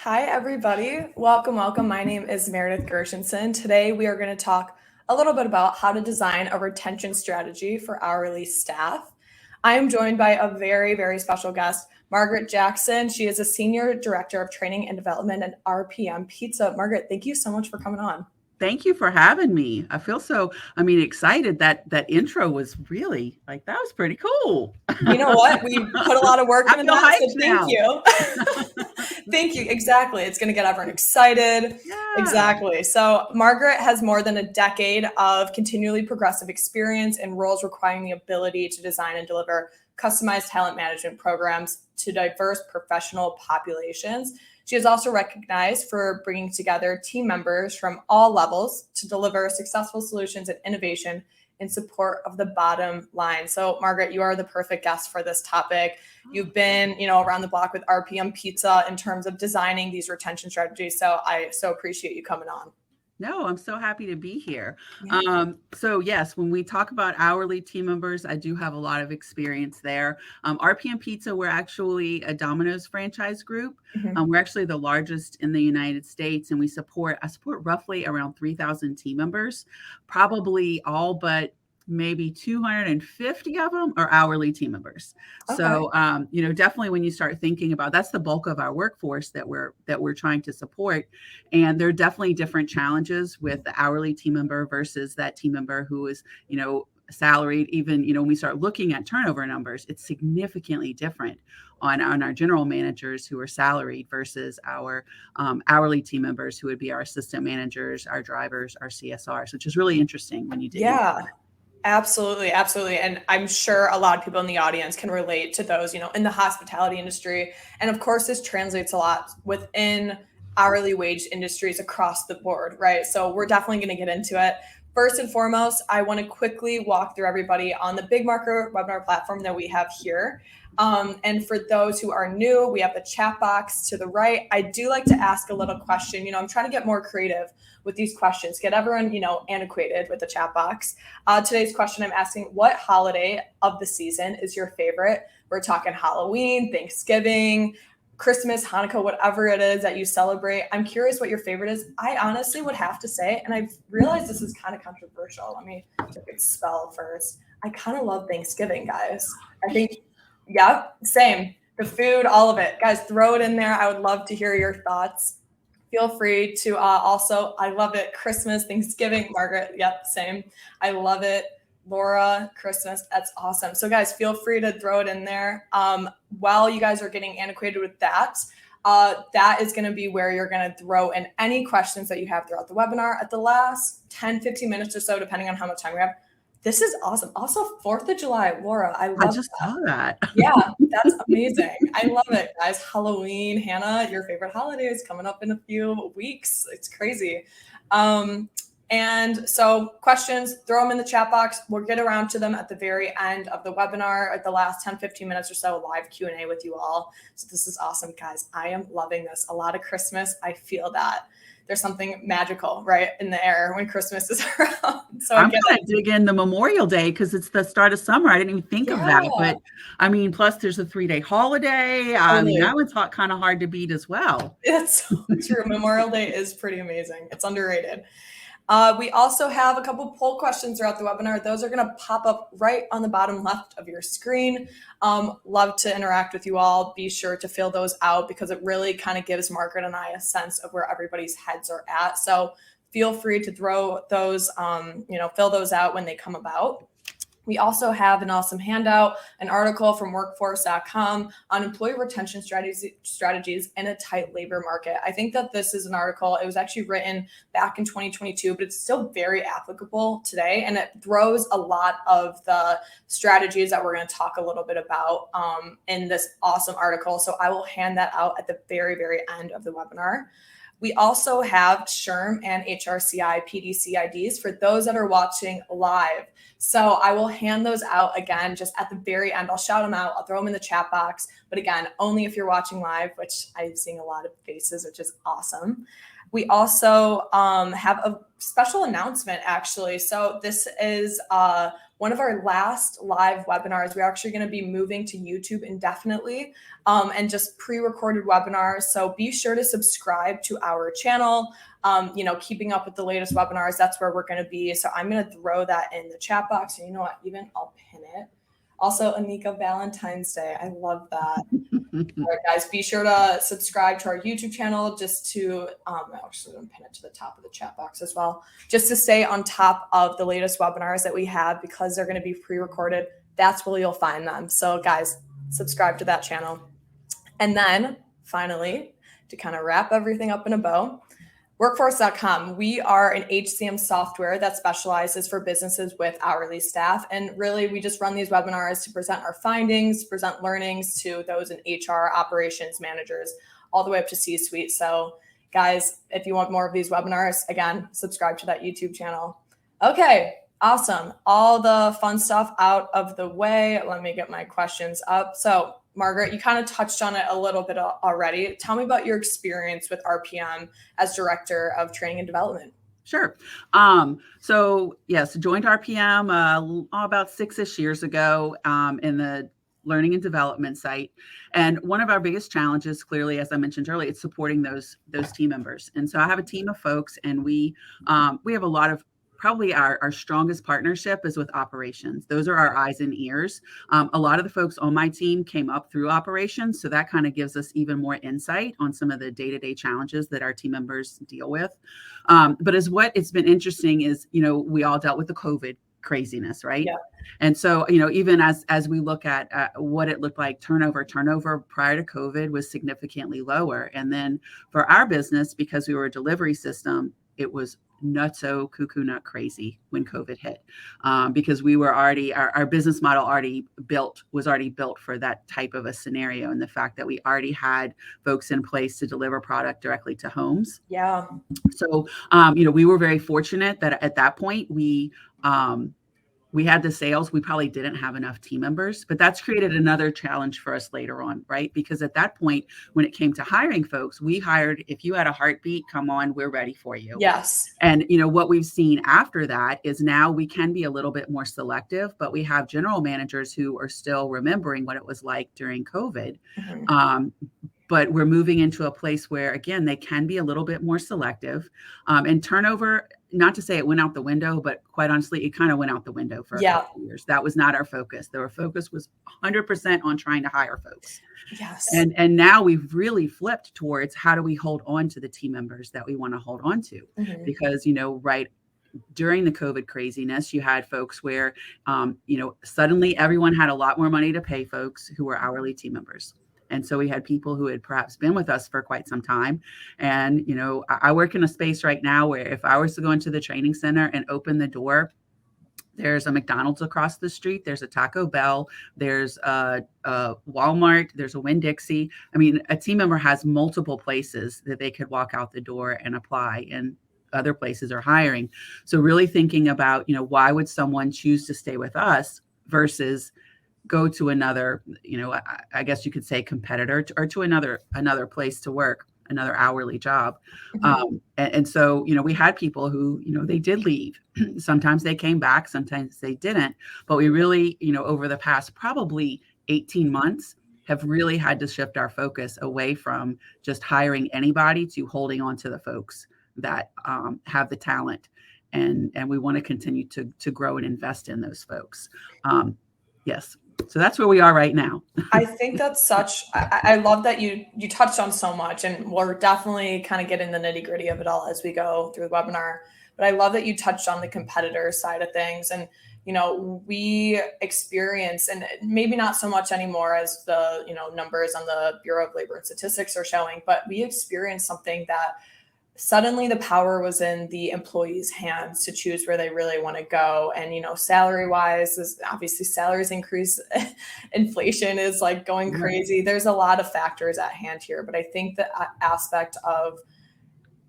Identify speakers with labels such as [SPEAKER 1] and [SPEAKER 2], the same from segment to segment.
[SPEAKER 1] Hi, everybody. Welcome, welcome. My name is Meredith Gershenson. Today, we are going to talk a little bit about how to design a retention strategy for hourly staff. I am joined by a very, very special guest, Margaret Jackson. She is a Senior Director of Training and Development at RPM Pizza. Margaret, thank you so much for coming on.
[SPEAKER 2] Thank you for having me. I feel excited that intro was really that was pretty cool.
[SPEAKER 1] You know what? We put a lot of work
[SPEAKER 2] I
[SPEAKER 1] into
[SPEAKER 2] feel
[SPEAKER 1] that, so
[SPEAKER 2] hyped
[SPEAKER 1] thank
[SPEAKER 2] now.
[SPEAKER 1] you. Thank you. Exactly. It's going to get everyone excited.
[SPEAKER 2] Yeah.
[SPEAKER 1] Exactly. So, Margaret has more than a decade of continually progressive experience in roles requiring the ability to design and deliver customized talent management programs to diverse professional populations. She is also recognized for bringing together team members from all levels to deliver successful solutions and innovation in support of the bottom line. So, Margaret, you are the perfect guest for this topic. You've been, around the block with RPM Pizza in terms of designing these retention strategies. So I so appreciate you coming on.
[SPEAKER 2] No, I'm so happy to be here.
[SPEAKER 1] Yeah.
[SPEAKER 2] So yes, when we talk about hourly team members, I do have a lot of experience there. RPM Pizza, we're actually a Domino's franchise group.
[SPEAKER 1] Mhm.
[SPEAKER 2] We're actually the largest in the United States, and I support roughly around 3,000 team members, probably all but maybe 250 of them are hourly team members.
[SPEAKER 1] Okay.
[SPEAKER 2] So, definitely when you start thinking about that's the bulk of our workforce that we're trying to support. And there are definitely different challenges with the hourly team member versus that team member who is, salaried. Even, when we start looking at turnover numbers, it's significantly different on our general managers who are salaried versus our hourly team members who would be our assistant managers, our drivers, our CSRs, which is really interesting when you dig into
[SPEAKER 1] Yeah.
[SPEAKER 2] that.
[SPEAKER 1] Absolutely, absolutely. And I'm sure a lot of people in the audience can relate to those, in the hospitality industry. And of course, this translates a lot within hourly wage industries across the board, right? So we're definitely going to get into it. First and foremost, I want to quickly walk through everybody on the Big Marker webinar platform that we have here. And for those who are new, we have the chat box to the right. I do like to ask a little question. I'm trying to get more creative with these questions, get everyone, antiquated with the chat box. Today's question I'm asking, what holiday of the season is your favorite? We're talking Halloween, Thanksgiving, Christmas, Hanukkah, whatever it is that you celebrate. I'm curious what your favorite is. I honestly would have to say, and I've realized this is kind of controversial. Let me take a spell first. I kind of love Thanksgiving, guys. I think, yeah, same. The food, all of it. Guys, throw it in there. I would love to hear your thoughts. Feel free to also, I love it. Christmas, Thanksgiving, Margaret. Yep, same. I love it. Laura, Christmas, that's awesome. So, guys, feel free to throw it in there. While you guys are getting antiquated with that, that is going to be where you're going to throw in any questions that you have throughout the webinar at the last 10, 15 minutes or so, depending on how much time we have. This is awesome. Also, 4th of July, Laura, I
[SPEAKER 2] I
[SPEAKER 1] love
[SPEAKER 2] just
[SPEAKER 1] that.
[SPEAKER 2] saw that.
[SPEAKER 1] Yeah, that's amazing. I love it, guys. Halloween, Hannah, your favorite holiday is coming up in a few weeks. It's crazy. And so questions, throw them in the chat box. We'll get around to them at the very end of the webinar, at the last 10, 15 minutes or so, live Q&A with you all. So this is awesome, guys. I am loving this. A lot of Christmas. I feel that. There's something magical, right, in the air when Christmas is around. So I
[SPEAKER 2] I'm
[SPEAKER 1] get
[SPEAKER 2] gonna
[SPEAKER 1] it.
[SPEAKER 2] dig in the Memorial Day because it's the start of summer. I didn't even think of that,
[SPEAKER 1] Yeah,
[SPEAKER 2] but plus there's a 3-day holiday.
[SPEAKER 1] totally.
[SPEAKER 2] That one's kind of hard to beat as well.
[SPEAKER 1] It's so true. Memorial Day is pretty amazing. It's underrated. We also have a couple poll questions throughout the webinar. Those are going to pop up right on the bottom left of your screen. Love to interact with you all. Be sure to fill those out because it really kind of gives Margaret and I a sense of where everybody's heads are at. So feel free to throw those, fill those out when they come about. We also have an awesome handout, an article from workforce.com on employee retention strategies in a tight labor market. I think that this is an article, it was actually written back in 2022, but it's still very applicable today. And it throws a lot of the strategies that we're going to talk a little bit about in this awesome article. So I will hand that out at the very, very end of the webinar. We also have SHRM and HRCI PDC IDs for those that are watching live. So I will hand those out again just at the very end. I'll shout them out. I'll throw them in the chat box. But again, only if you're watching live, which I'm seeing a lot of faces, which is awesome. We also have a special announcement, actually. So this is one of our last live webinars. We're actually going to be moving to YouTube indefinitely, and just pre-recorded webinars. So be sure to subscribe to our channel. Keeping up with the latest webinars, that's where we're going to be. So I'm going to throw that in the chat box. And you know what, even I'll pin it. Also, Anika, Valentine's Day. I love that. All right, guys, be sure to subscribe to our YouTube channel just to, I'm actually going to pin it to the top of the chat box as well, just to stay on top of the latest webinars that we have, because they're going to be pre-recorded. That's where you'll find them. So guys, subscribe to that channel. And then finally, to kind of wrap everything up in a bow, Workforce.com. We are an HCM software that specializes for businesses with hourly staff. And really, we just run these webinars to present our findings, present learnings to those in HR, operations managers, all the way up to C-suite. So guys, if you want more of these webinars, again, subscribe to that YouTube channel. Okay, awesome. All the fun stuff out of the way. Let me get my questions up. So Margaret, you kind of touched on it a little bit already. Tell me about your experience with RPM as Director of Training and Development.
[SPEAKER 2] Sure. So yes, joined RPM about 6-ish years ago in the learning and development site. And one of our biggest challenges, clearly, as I mentioned earlier, it's supporting those team members. And so I have a team of folks, and we have a lot of, probably our strongest partnership is with operations. Those are our eyes and ears. A lot of the folks on my team came up through operations. So that kind of gives us even more insight on some of the day-to-day challenges that our team members deal with. But it's been interesting is, we all dealt with the COVID craziness, right?
[SPEAKER 1] Yeah.
[SPEAKER 2] And so, even as we look at what it looked like, turnover prior to COVID was significantly lower. And then for our business, because we were a delivery system, it was nutso cuckoo nut crazy when COVID hit, because we were already, our business model was already built for that type of a scenario. And the fact that we already had folks in place to deliver product directly to homes.
[SPEAKER 1] Yeah.
[SPEAKER 2] So, we were very fortunate that at that point we had the sales. We probably didn't have enough team members, but that's created another challenge for us later on, right? Because at that point, when it came to hiring folks, we hired, if you had a heartbeat, come on, we're ready for you.
[SPEAKER 1] Yes.
[SPEAKER 2] And, what we've seen after that is now we can be a little bit more selective, but we have general managers who are still remembering what it was like during COVID. Mm-hmm. But we're moving into a place where, again, they can be a little bit more selective. And turnover, not to say it went out the window, but quite honestly, it kind of went out the window for a couple of years. That was not our focus. Our focus was 100% on trying to hire folks.
[SPEAKER 1] Yes.
[SPEAKER 2] And now we've really flipped towards how do we hold on to the team members that we want to hold on to? Mm-hmm. Because, right during the COVID craziness, you had folks where, suddenly everyone had a lot more money to pay folks who were hourly team members. And so we had people who had perhaps been with us for quite some time. And, I work in a space right now where if I was to go into the training center and open the door, there's a McDonald's across the street, there's a Taco Bell, there's a Walmart, there's a Winn-Dixie. I mean, a team member has multiple places that they could walk out the door and apply, and other places are hiring. So really thinking about, why would someone choose to stay with us versus go to another, I guess you could say competitor or to another place to work, another hourly job. Mm-hmm. And so, we had people who, they did leave. Sometimes they came back, sometimes they didn't. But we really, over the past probably 18 months, have really had to shift our focus away from just hiring anybody to holding on to the folks that have the talent. And we want to continue to grow and invest in those folks. Yes. So that's where we are right now.
[SPEAKER 1] I think that's I love that you touched on so much, and we're definitely kind of getting the nitty gritty of it all as we go through the webinar. But I love that you touched on the competitor side of things. And, we experience, and maybe not so much anymore as the, numbers on the Bureau of Labor and Statistics are showing, but we experienced something that suddenly the power was in the employees' hands to choose where they really want to go. And, salary wise, obviously salaries increase. Inflation is like going crazy. There's a lot of factors at hand here. But I think the aspect of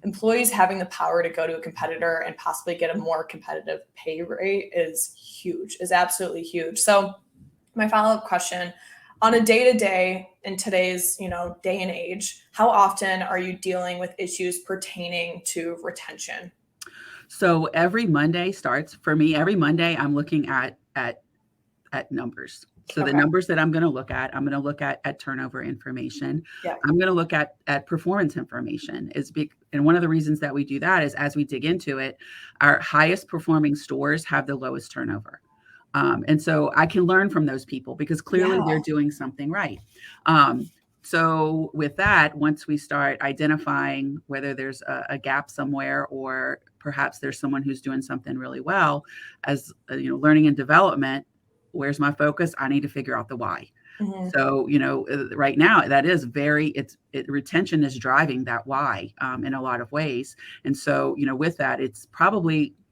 [SPEAKER 1] employees having the power to go to a competitor and possibly get a more competitive pay rate is absolutely huge. So my follow-up question, on a day-to-day in today's, day and age, how often are you dealing with issues pertaining to retention?
[SPEAKER 2] So every Monday starts for me. Every Monday, I'm looking at at numbers. So
[SPEAKER 1] Okay.
[SPEAKER 2] the numbers that I'm going to look at turnover information.
[SPEAKER 1] Yeah.
[SPEAKER 2] I'm going to look at performance information. And one of the reasons that we do that is, as we dig into it, our highest performing stores have the lowest turnover. And so I can learn from those people because clearly they're doing something right. So with that, once we start identifying whether there's a gap somewhere, or perhaps there's someone who's doing something really well, as learning and development, where's my focus? I need to figure out the why.
[SPEAKER 1] Mm-hmm.
[SPEAKER 2] So, right now that is retention is driving that why in a lot of ways. And so, with that,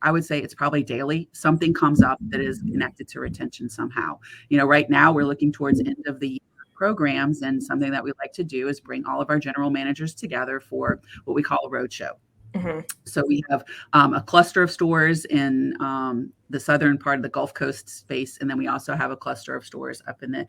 [SPEAKER 2] I would say it's probably daily. Something comes up that is connected to retention somehow. Right now we're looking towards end of the year programs, and something that we like to do is bring all of our general managers together for what we call a roadshow.
[SPEAKER 1] Mm-hmm.
[SPEAKER 2] So we have a cluster of stores in the southern part of the Gulf Coast space, and then we also have a cluster of stores up in the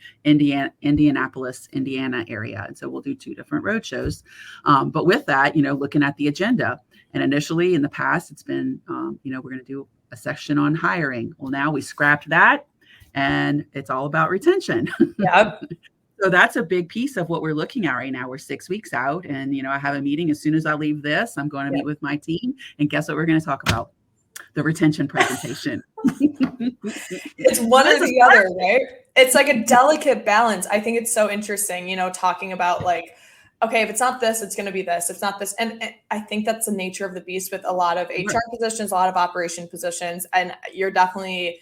[SPEAKER 2] Indianapolis, Indiana area. And so we'll do 2 different road shows. But with that, looking at the agenda, and initially in the past, it's been, we're going to do a section on hiring. Well, now we scrapped that, and it's all about retention.
[SPEAKER 1] Yep.
[SPEAKER 2] So that's a big piece of what we're looking at right now. We're 6 weeks out, and I have a meeting as soon as I leave this. I'm going to meet with my team, and guess what we're going to talk about? The retention presentation.
[SPEAKER 1] It's one or the other, right? It's like a delicate balance. I think it's so interesting, talking about like, okay, if it's not this, it's going to be this. If it's not this. And I think that's the nature of the beast with a lot of HR positions, a lot of operation positions. And you're definitely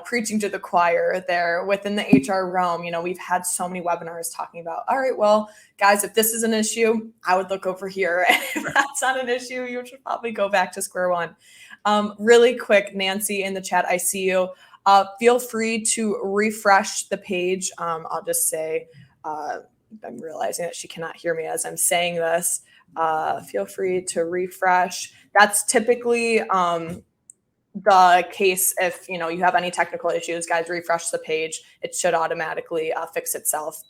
[SPEAKER 1] preaching to the choir there within the HR realm. We've had so many webinars talking about, all right, well, guys, if this is an issue, I would look over here. And if that's not an issue, you should probably go back to square one. Really quick, Nancy in the chat, I see you. Feel free to refresh the page. I'll just say, I'm realizing that she cannot hear me as I'm saying this. Feel free to refresh. That's typically the case if you have any technical issues. Guys, refresh the page. It should automatically fix itself.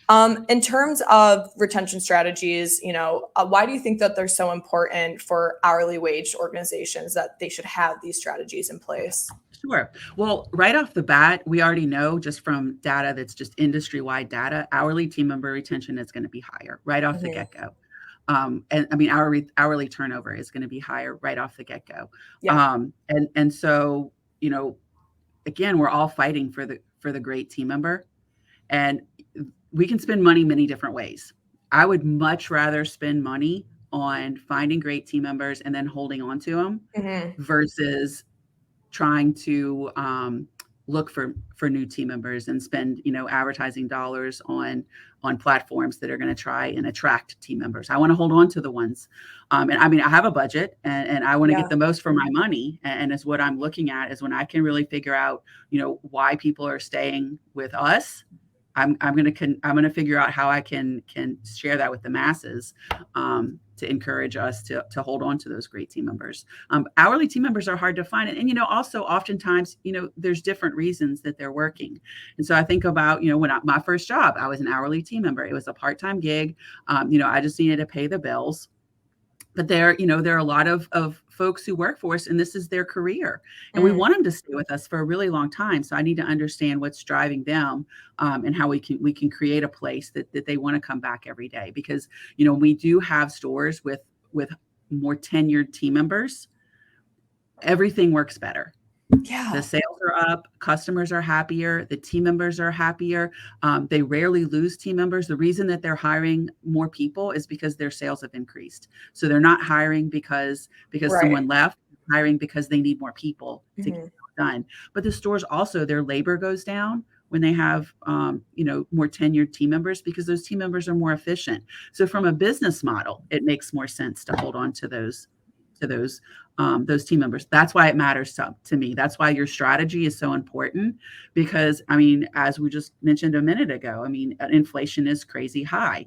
[SPEAKER 1] In terms of retention strategies, why do you think that they're so important for hourly wage organizations, that they should have these strategies in place?
[SPEAKER 2] Sure. Well, right off the bat, we already know just from data that's just industry-wide data, hourly team member retention is going to be higher right off the get-go. And I mean, hourly turnover is going to be higher right off the get-go.
[SPEAKER 1] Yeah.
[SPEAKER 2] And so, again, we're all fighting for the great team member, and we can spend money many different ways. I would much rather spend money on finding great team members and then holding on to them versus trying to look for new team members and spend advertising dollars on platforms that are going to try and attract team members. I want to hold on to the ones. And I mean, I have a budget, and I want to get the most for my money. And it's what I'm looking at is when I can really figure out, why people are staying with us. I'm going to figure out how I can share that with the masses to encourage us to hold on to those great team members. Hourly team members are hard to find. And also oftentimes, there's different reasons that they're working. And so I think about, when my first job, I was an hourly team member. It was a part-time gig. I just needed to pay the bills. But there are a lot of folks who work for us, and this is their career, and we want them to stay with us for a really long time. So I need to understand what's driving them, and how we can create a place that they want to come back every day. Because we do have stores with more tenured team members. Everything works better.
[SPEAKER 1] Yeah.
[SPEAKER 2] The sales are up, customers are happier, the team members are happier. They rarely lose team members. The reason that they're hiring more people is because their sales have increased. So they're not hiring because someone left, hiring because they need more people to get it done. But the stores also, their labor goes down when they have more tenured team members, because those team members are more efficient. So from a business model, it makes more sense to hold on to those team members. That's why it matters to me. That's why your strategy is so important, because as we just mentioned a minute ago, inflation is crazy high.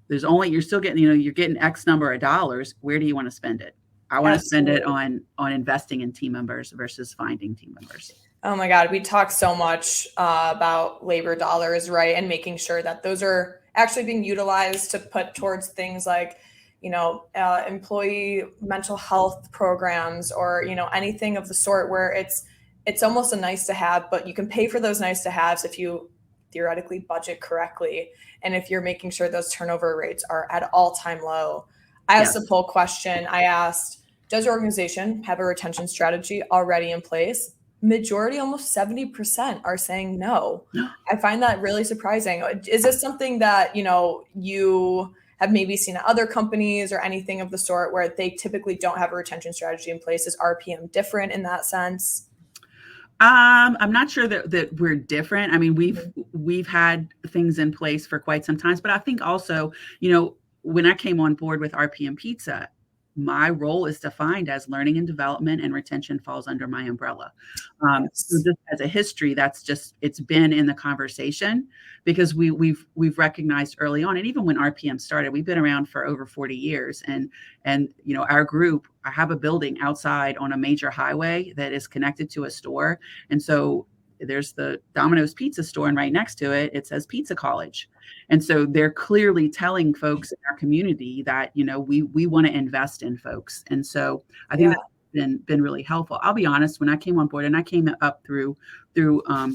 [SPEAKER 2] You're still getting, you're getting X number of dollars. Where do you want to spend it? I want to spend it on investing in team members versus finding team members.
[SPEAKER 1] Oh my God. We talk so much about labor dollars, right? And making sure that those are actually being utilized to put towards things like, employee mental health programs, or, anything of the sort where it's it's almost a nice to have, but you can pay for those nice to haves if you theoretically budget correctly. And if you're making sure those turnover rates are at all-time low. I asked
[SPEAKER 2] Yes.
[SPEAKER 1] a poll question. I asked, does your organization have a retention strategy already in place? Majority, almost 70%, are saying no. I find that really surprising. Is this something that, you have maybe seen at other companies or anything of the sort where they typically don't have a retention strategy in place? Is RPM different in that sense?
[SPEAKER 2] I'm not sure that we're different. I mean, we've had things in place for quite some time, but I think also, when I came on board with RPM Pizza, my role is defined as learning and development, and retention falls under my umbrella. So
[SPEAKER 1] Yes.
[SPEAKER 2] just as a history, it's been in the conversation because we've recognized early on, and even when RPM started, we've been around for over 40 years, and our group, I have a building outside on a major highway that is connected to a store, and so there's the Domino's Pizza store, and right next to it says Pizza College. And so they're clearly telling folks in our community that, we want to invest in folks. And so I think that's been really helpful. I'll be honest, when I came on board, and I came up through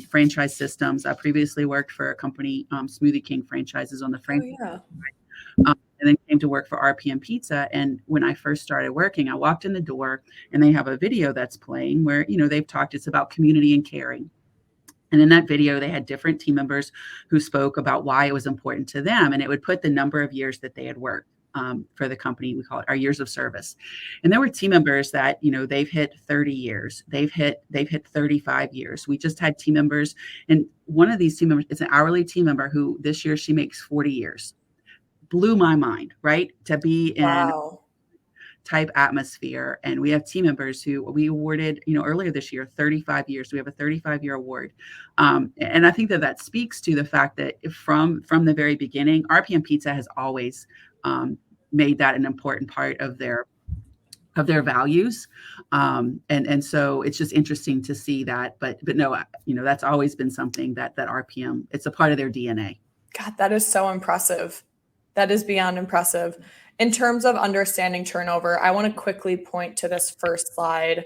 [SPEAKER 2] franchise systems. I previously worked for a company, Smoothie King Franchises, on the franchise side, and then came to work for RPM Pizza. And when I first started working, I walked in the door and they have a video that's playing where, they've talked, it's about community and caring. And in that video, they had different team members who spoke about why it was important to them. And it would put the number of years that they had worked for the company. We call it our years of service. And there were team members that, they've hit 30 years. They've hit 35 years. We just had team members. And one of these team members is an hourly team member who this year she makes 40 years. Blew my mind, right? To be in type atmosphere. And we have team members who we awarded, earlier this year, 35 years. We have a 35-year award. And I think that speaks to the fact that from the very beginning, RPM Pizza has always made that an important part of their values. And so it's just interesting to see that, but no, that's always been something that RPM, it's a part of their DNA.
[SPEAKER 1] God, that is so impressive. That is beyond impressive. In terms of understanding turnover, I want to quickly point to this first slide,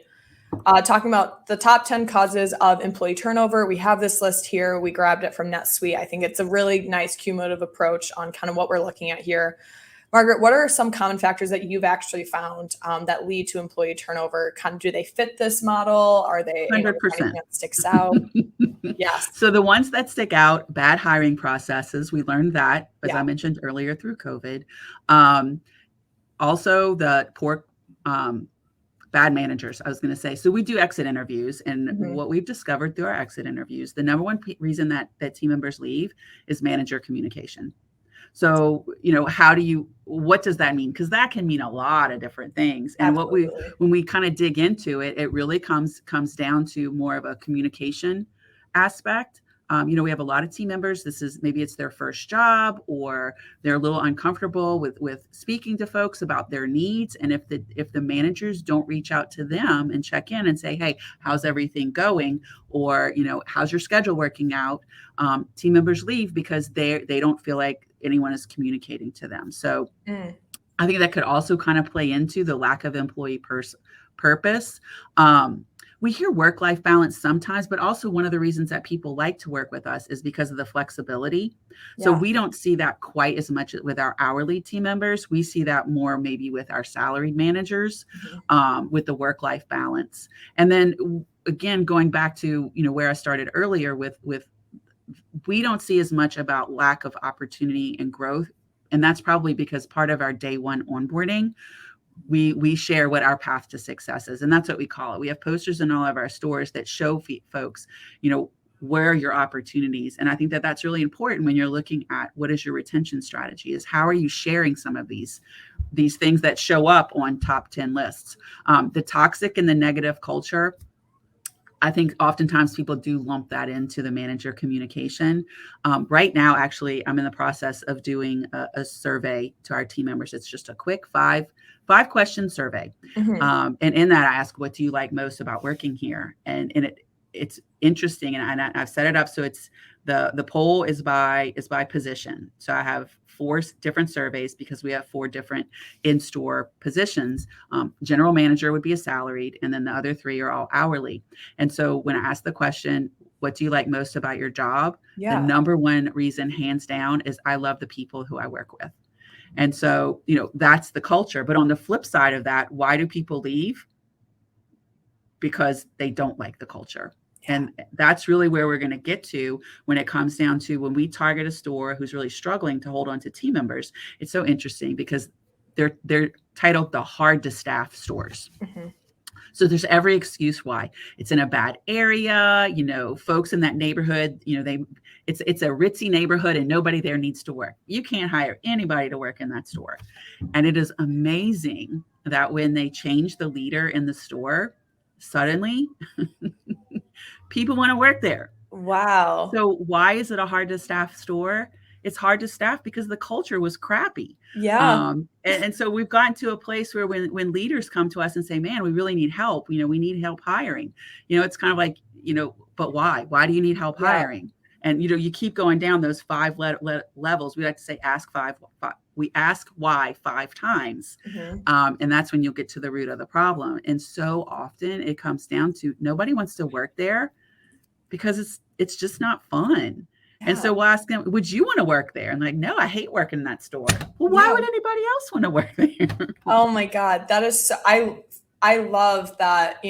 [SPEAKER 1] talking about the top 10 causes of employee turnover. We have this list here. We grabbed it from NetSuite. I think it's a really nice cumulative approach on kind of what we're looking at here. Margaret, what are some common factors that you've actually found that lead to employee turnover? Kind of, do they fit this model? Are they
[SPEAKER 2] 100%.
[SPEAKER 1] That sticks out? Yes.
[SPEAKER 2] So the ones that stick out, bad hiring processes. We learned that, as I mentioned earlier, through COVID. Also the poor, bad managers, I was going to say. So we do exit interviews, and what we've discovered through our exit interviews, the number one reason that team members leave is manager communication. So, what does that mean? Because that can mean a lot of different things. And when we kind of dig into it, it really comes down to more of a communication aspect. We have a lot of team members. Maybe it's their first job, or they're a little uncomfortable with speaking to folks about their needs. And if the managers don't reach out to them and check in and say, hey, how's everything going? Or, how's your schedule working out? Team members leave because they don't feel like anyone is communicating to them. So I think that could also kind of play into the lack of employee purpose. We hear work-life balance sometimes, but also one of the reasons that people like to work with us is because of the flexibility. So we don't see that quite as much with our hourly team members. We see that more maybe with our salaried managers, with the work-life balance. And then again, going back to, where I started earlier with we don't see as much about lack of opportunity and growth. And that's probably because part of our day one onboarding, we share what our path to success is. And that's what we call it. We have posters in all of our stores that show folks, where are your opportunities. And I think that that's really important when you're looking at what is your retention strategy, is how are you sharing some of these things that show up on top 10 lists. The toxic and the negative culture, I think oftentimes people do lump that into the manager communication. Right now, actually, I'm in the process of doing a survey to our team members. It's just a quick five-question survey. And in that, I ask, what do you like most about working here? And it's interesting. And I've set it up so it's The poll is by position. So I have 4 different surveys because we have 4 different in-store positions. General manager would be a salaried, and then the other 3 are all hourly. And so when I ask the question, what do you like most about your job? The number one reason, hands down, is I love the people who I work with. And so, that's the culture. But on the flip side of that, why do people leave? Because they don't like the culture. And that's really where we're going to get to when it comes down to when we target a store who's really struggling to hold on to team members. It's so interesting because they're titled the hard to staff stores. Mm-hmm. So there's every excuse why. It's in a bad area, folks in that neighborhood, it's a ritzy neighborhood and nobody there needs to work. You can't hire anybody to work in that store. And it is amazing that when they change the leader in the store, suddenly people want to work there.
[SPEAKER 1] Wow.
[SPEAKER 2] So why is it a hard to staff store? It's hard to staff because the culture was crappy.
[SPEAKER 1] Yeah.
[SPEAKER 2] And so we've gotten to a place where when leaders come to us and say, man, we really need help, we need help hiring, it's kind of like, but why? Why do you need help hiring? And, you keep going down those 5 levels. We like to say, we ask why 5 times. Mm-hmm. And that's when you'll get to the root of the problem. And so often it comes down to nobody wants to work there because it's just not fun. Yeah. And so we'll ask them, would you want to work there? And like, no, I hate working in that store. Well, why would anybody else want to work there?
[SPEAKER 1] Oh my God. That is so, I love that,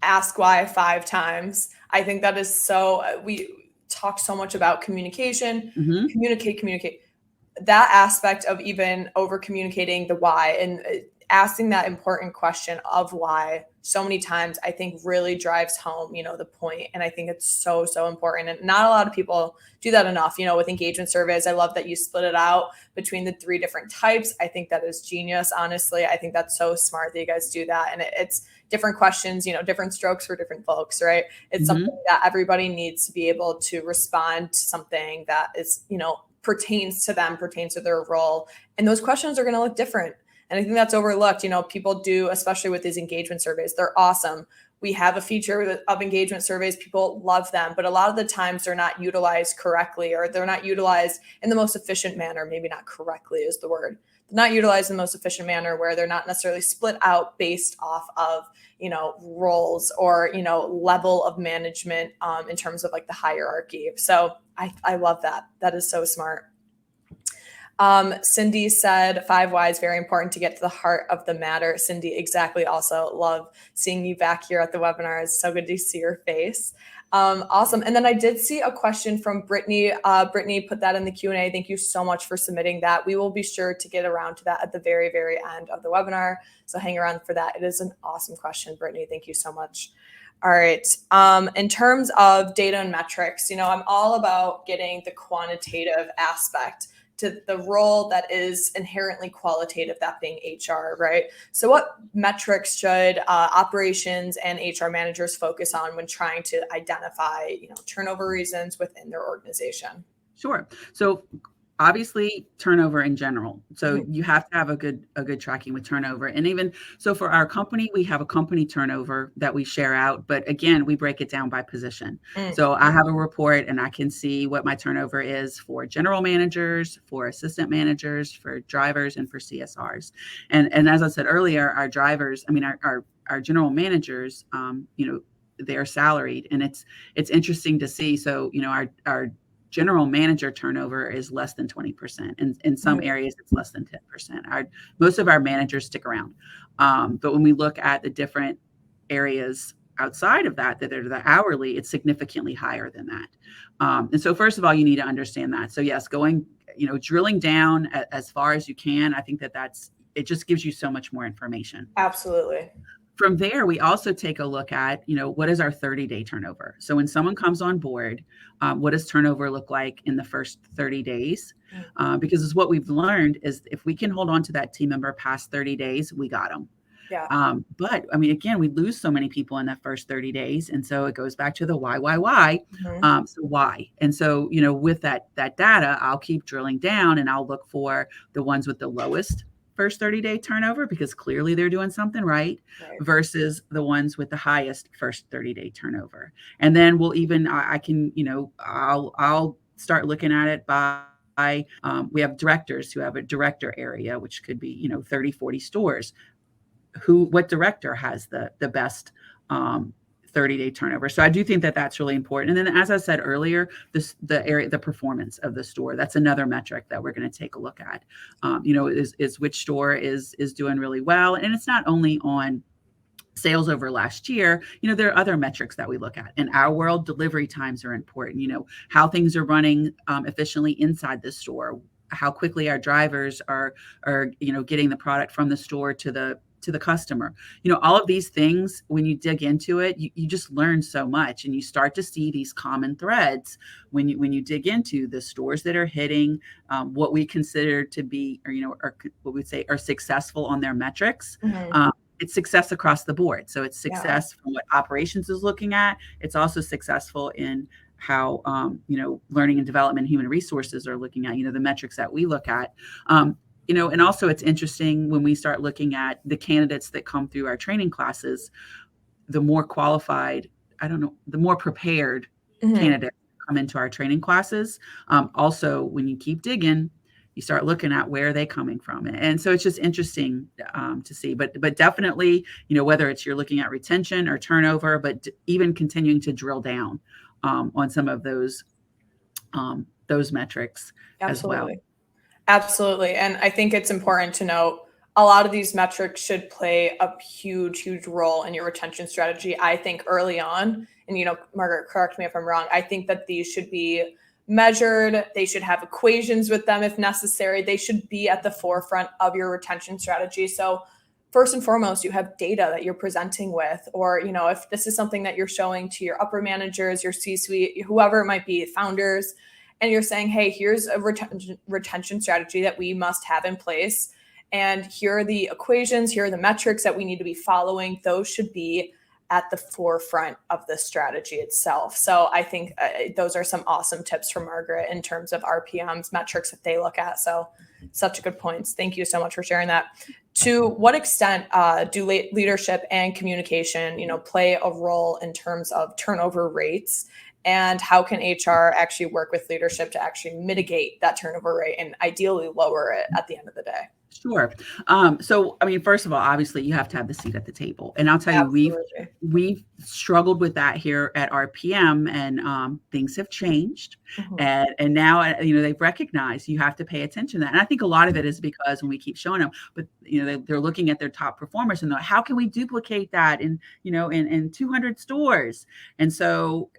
[SPEAKER 1] ask why 5 times. I think that is so, we talk so much about communication, mm-hmm. communicate. That aspect of even over communicating the why and asking that important question of why so many times, I think really drives home, the point. And I think it's so, so important. And not a lot of people do that enough, with engagement surveys. I love that you split it out between the 3 different types. I think that is genius. Honestly, I think that's so smart that you guys do that. And it's different questions, different strokes for different folks, right? It's mm-hmm. something that everybody needs to be able to respond to something that is, pertains to them, pertains to their role. And those questions are going to look different. And I think that's overlooked. People do, especially with these engagement surveys, they're awesome. We have a feature of engagement surveys. People love them, but a lot of the times they're not utilized correctly, or they're not utilized in the most efficient manner. Maybe not correctly is the word. They're not utilized in the most efficient manner, where they're not necessarily split out based off of, roles or, level of management in terms of like the hierarchy. So I love that. That is so smart. Cindy said 5 whys, very important to get to the heart of the matter. Cindy, exactly. Also love seeing you back here at the webinar. It's so good to see your face. Awesome. And then I did see a question from Brittany. Brittany put that in the Q&A. Thank you so much for submitting that. We will be sure to get around to that at the very, very end of the webinar. So hang around for that. It is an awesome question, Brittany. Thank you so much. All right. In terms of data and metrics, I'm all about getting the quantitative aspect to the role that is inherently qualitative, that being HR, right? So what metrics should operations and HR managers focus on when trying to identify, turnover reasons within their organization?
[SPEAKER 2] Sure. So obviously turnover in general. So you have to have a good tracking with turnover. And even so for our company, we have a company turnover that we share out, but again, we break it down by position. So I have a report and I can see what my turnover is for general managers, for assistant managers, for drivers, and for CSRs. And as I said earlier, our drivers, our general managers, they're salaried, and it's interesting to see. So, our general manager turnover is less than 20%. And in some areas, it's less than 10%. Most of our managers stick around. But when we look at the different areas outside of that are the hourly, it's significantly higher than that. And so first of all, you need to understand that. So yes, drilling down as far as you can, I think it just gives you so much more information.
[SPEAKER 1] Absolutely.
[SPEAKER 2] From there, we also take a look at, what is our 30-day turnover? So when someone comes on board, what does turnover look like in the first 30 days? Because it's what we've learned is if we can hold on to that team member past 30 days, we got them.
[SPEAKER 1] Yeah.
[SPEAKER 2] But again, we lose so many people in that first 30 days. And so it goes back to the why. Mm-hmm. So why? And so, with that data, I'll keep drilling down and I'll look for the ones with the lowest first 30-day turnover because clearly they're doing something right, versus the ones with the highest first 30-day turnover. And then we'll even, I can, I'll start looking at it by, we have directors who have a director area, which could be, 30, 40 stores. What director has the best 30-day turnover? So I do think that that's really important. And then, as I said earlier, the performance of the store, that's another metric that we're going to take a look at. Is which store is doing really well. And it's not only on sales over last year. There are other metrics that we look at. In our world, delivery times are important. How things are running efficiently inside the store, how quickly our drivers are getting the product from the store to the customer. All of these things, when you dig into it, you just learn so much, and you start to see these common threads when you dig into the stores that are hitting what we consider to be, or what we'd say are successful on their metrics. It's success across the board. So it's success from what operations is looking at. It's also successful in how, learning and development, human resources are looking at, the metrics that we look at. And also it's interesting when we start looking at the candidates that come through our training classes, the more qualified, the more prepared candidates come into our training classes. Also, when you keep digging, you start looking at where are they coming from. And so it's just interesting to see, but definitely, whether it's you're looking at retention or turnover, but even continuing to drill down on some of those metrics as well.
[SPEAKER 1] Absolutely. And I think it's important to note a lot of these metrics should play a huge, huge role in your retention strategy. I think early on, and, Margaret, correct me if I'm wrong, I think that these should be measured. They should have equations with them if necessary. They should be at the forefront of your retention strategy. So first and foremost, you have data that you're presenting with, or, if this is something that you're showing to your upper managers, your C-suite, whoever it might be, founders, and you're saying, hey, here's a retention strategy that we must have in place. And here are the equations, here are the metrics that we need to be following. Those should be at the forefront of the strategy itself. So I think those are some awesome tips from Margaret in terms of RPMs, metrics that they look at. So such good points. Thank you so much for sharing that. To what extent do leadership and communication, play a role in terms of turnover rates? And how can HR actually work with leadership to actually mitigate that turnover rate and ideally lower it at the end of the day?
[SPEAKER 2] Sure. So, first of all, obviously you have to have the seat at the table. And I'll tell you, we've struggled with that here at RPM, and things have changed. And now, they've recognized you have to pay attention to that. And I think a lot of it is because when we keep showing them, but, they're looking at their top performers and how can we duplicate that in 200 stores? And so,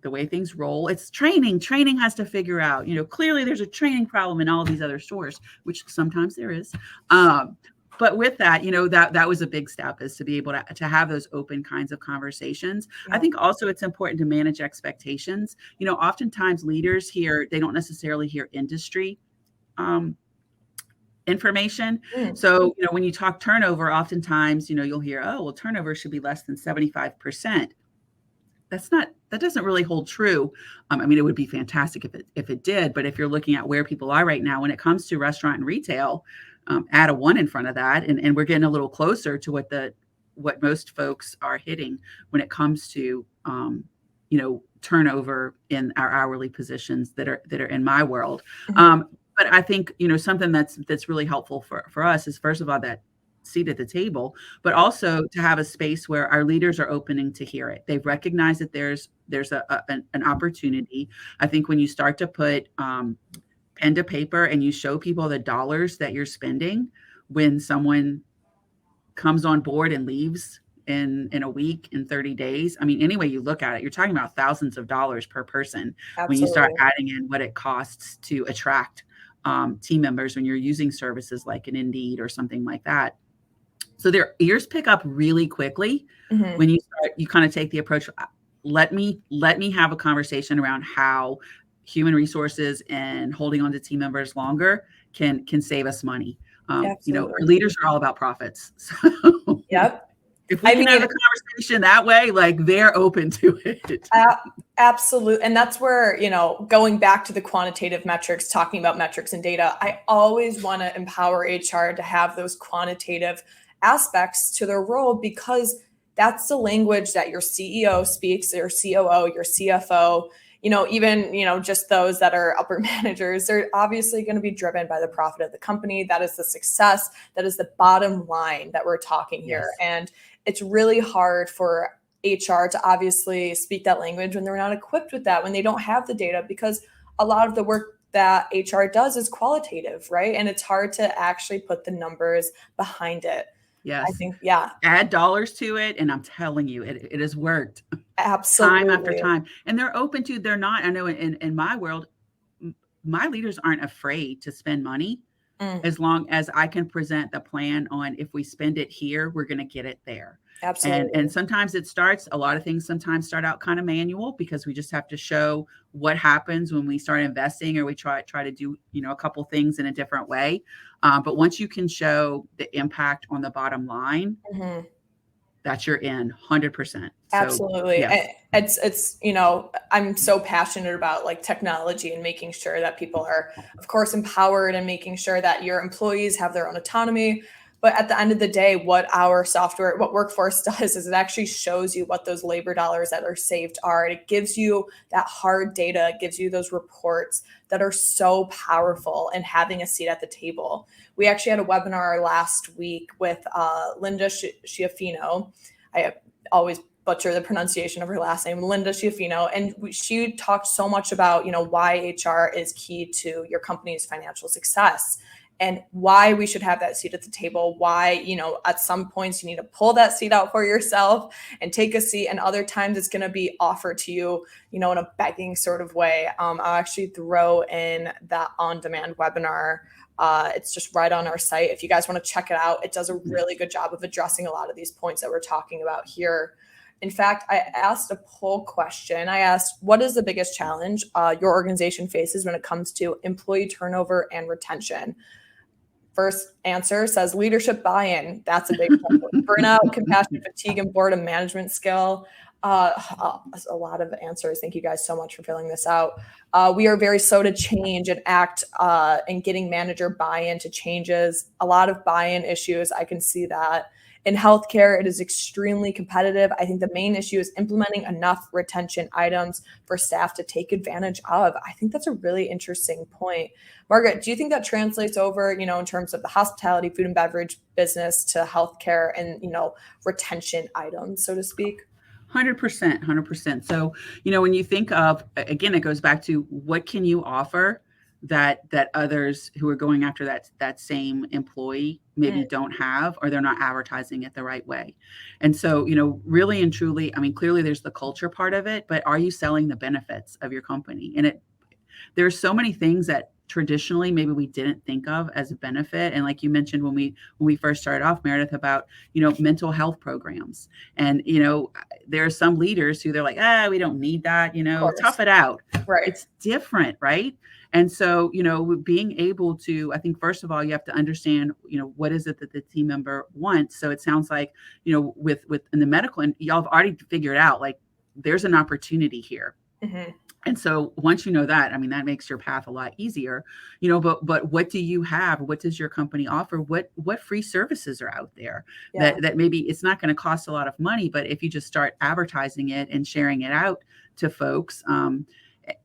[SPEAKER 2] the way things roll, it's training has to figure out, clearly there's a training problem in all of these other stores, which sometimes there is. But with that, that was a big step, is to be able to have those open kinds of conversations. I think also it's important to manage expectations. Oftentimes leaders they don't necessarily hear industry information. So, when you talk turnover, oftentimes, you'll hear, oh, well, turnover should be less than 75%. That doesn't really hold true. It would be fantastic if it did, but if you're looking at where people are right now, when it comes to restaurant and retail, add a 1 in front of that, and we're getting a little closer to what most folks are hitting when it comes to turnover in our hourly positions that are in my world. But I think something that's really helpful for us is, first of all, that seat at the table, but also to have a space where our leaders are opening to hear it. They've recognized that there's an opportunity. I think when you start to put pen to paper and you show people the dollars that you're spending when someone comes on board and leaves in a week, in 30 days, any way you look at it, you're talking about thousands of dollars per person. Absolutely. When you start adding in what it costs to attract team members when you're using services like an Indeed or something like that. So their ears pick up really quickly when you kind of take the approach, let me have a conversation around how human resources and holding on to team members longer can save us money. Our leaders are all about profits. So.
[SPEAKER 1] Yep.
[SPEAKER 2] If we
[SPEAKER 1] I
[SPEAKER 2] can have
[SPEAKER 1] mean,
[SPEAKER 2] a conversation that way, like they're open to it.
[SPEAKER 1] absolutely. And that's where, going back to the quantitative metrics, talking about metrics and data, I always want to empower HR to have those quantitative aspects to their role, because that's the language that your CEO speaks, your COO, your CFO, even, just those that are upper managers. They're obviously going to be driven by the profit of the company. That is the success. That is the bottom line that we're talking here.
[SPEAKER 2] Yes.
[SPEAKER 1] And it's really hard for HR to obviously speak that language when they're not equipped with that, when they don't have the data, because a lot of the work that HR does is qualitative, right? And it's hard to actually put the numbers behind it.
[SPEAKER 2] Yes.
[SPEAKER 1] I think, yeah.
[SPEAKER 2] Add dollars to it, and I'm telling you, it has worked.
[SPEAKER 1] Absolutely.
[SPEAKER 2] Time after time. And they're open to, they're not, I know in my world, my leaders aren't afraid to spend money as long as I can present the plan on, if we spend it here, we're going to get it there.
[SPEAKER 1] Absolutely.
[SPEAKER 2] And sometimes a lot of things sometimes start out kind of manual, because we just have to show what happens when we start investing, or we try to do, a couple things in a different way. But once you can show the impact on the bottom line, that's your in 100%.
[SPEAKER 1] Absolutely.
[SPEAKER 2] Yes.
[SPEAKER 1] It's, I'm so passionate about like technology and making sure that people are, of course, empowered, and making sure that your employees have their own autonomy. But at the end of the day, what Workforce does is it actually shows you what those labor dollars that are saved are. And it gives you that hard data, it gives you those reports that are so powerful, and having a seat at the table. We actually had a webinar last week with Linda Schiaffino. I always butcher the pronunciation of her last name, Linda Schiaffino. And she talked so much about, why HR is key to your company's financial success, and why we should have that seat at the table, why, at some points you need to pull that seat out for yourself and take a seat. And other times it's going to be offered to you, in a begging sort of way. I'll actually throw in that on-demand webinar. It's just right on our site. If you guys want to check it out, it does a really good job of addressing a lot of these points that we're talking about here. In fact, I asked a poll question. I asked, what is the biggest challenge your organization faces when it comes to employee turnover and retention? First answer says leadership buy-in. That's a big one. Burnout, compassion, fatigue, and boredom management skill. A lot of answers. Thank you guys so much for filling this out. We are very slow to change and act and getting manager buy-in to changes. A lot of buy-in issues. I can see that. In healthcare, it is extremely competitive. I think the main issue is implementing enough retention items for staff to take advantage of. I think that's a really interesting point. Margaret, do you think that translates over, in terms of the hospitality, food and beverage business to healthcare and, retention items, so to speak?
[SPEAKER 2] 100%. So, when you think of, again, it goes back to what can you offer that others who are going after that same employee maybe don't have, or they're not advertising it the right way. And so, really and truly, I mean, clearly there's the culture part of it, but are you selling the benefits of your company? And there's so many things that traditionally maybe we didn't think of as a benefit. And like you mentioned when we first started off, Meredith, about mental health programs. And there are some leaders who they're like, we don't need that, tough it out.
[SPEAKER 1] Right.
[SPEAKER 2] It's different, right? And so, being able to, I think, first of all, you have to understand, what is it that the team member wants. So it sounds like, with in the medical, and y'all have already figured out, like, there's an opportunity here. Mm-hmm. And so once you know that, I mean, that makes your path a lot easier, but what do you have? What does your company offer? What free services are out there that maybe it's not going to cost a lot of money, but if you just start advertising it and sharing it out to folks,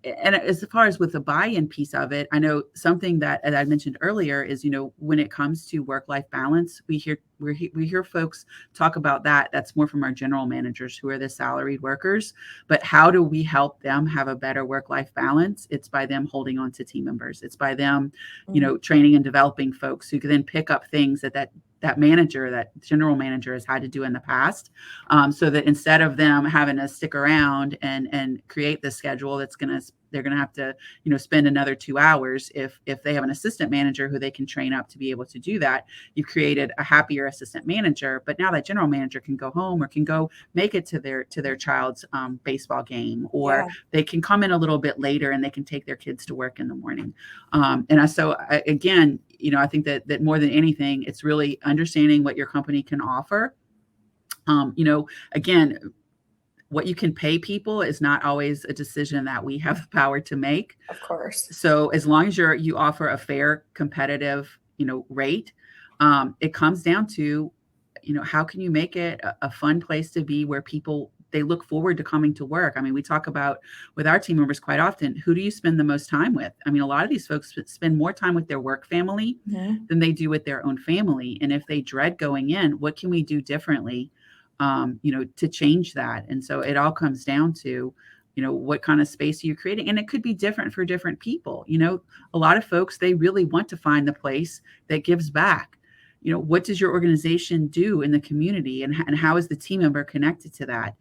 [SPEAKER 2] and as far as with the buy-in piece of it, I know something that, as I mentioned earlier, is, when it comes to work-life balance, we hear folks talk about that. That's more from our general managers who are the salaried workers. But how do we help them have a better work-life balance? It's by them holding on to team members. It's by them, training and developing folks who can then pick up things that general manager has had to do in the past, so that instead of them having to stick around and create the schedule they're going to have to, spend another 2 hours. If they have an assistant manager who they can train up to be able to do that, you've created a happier assistant manager. But now that general manager can go home or can go make it to their child's baseball game, or they can come in a little bit later and they can take their kids to work in the morning. Again, I think that more than anything, it's really understanding what your company can offer Again, what you can pay people is not always a decision that we have the power to make.
[SPEAKER 1] Of course.
[SPEAKER 2] So as long as you offer a fair, competitive, rate, it comes down to, how can you make it a fun place to be where people, they look forward to coming to work. I mean, we talk about with our team members quite often, who do you spend the most time with? I mean, a lot of these folks spend more time with their work family than they do with their own family. And if they dread going in, what can we do differently, to change that? And so it all comes down to, what kind of space are you creating? And it could be different for different people. A lot of folks, they really want to find the place that gives back. What does your organization do in the community, and how is the team member connected to that?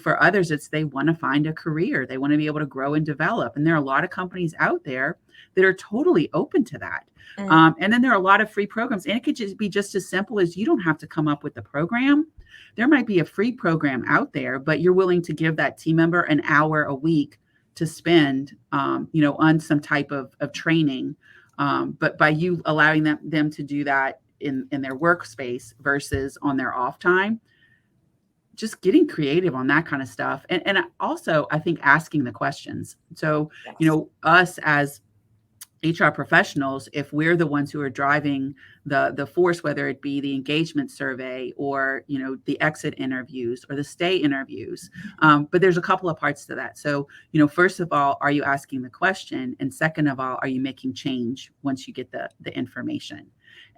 [SPEAKER 2] For others, it's they want to find a career. They want to be able to grow and develop. And there are a lot of companies out there that are totally open to that. And then there are a lot of free programs, and it could just be just as simple as you don't have to come up with the program. There might be a free program out there, but you're willing to give that team member an hour a week to spend, on some type of training. But by you allowing them to do that in their workspace versus on their off time, just getting creative on that kind of stuff. And also, I think asking the questions. So, us as HR professionals, if we're the ones who are driving the force, whether it be the engagement survey or, the exit interviews or the stay interviews. But there's a couple of parts to that. So, first of all, are you asking the question? And second of all, are you making change once you get the information?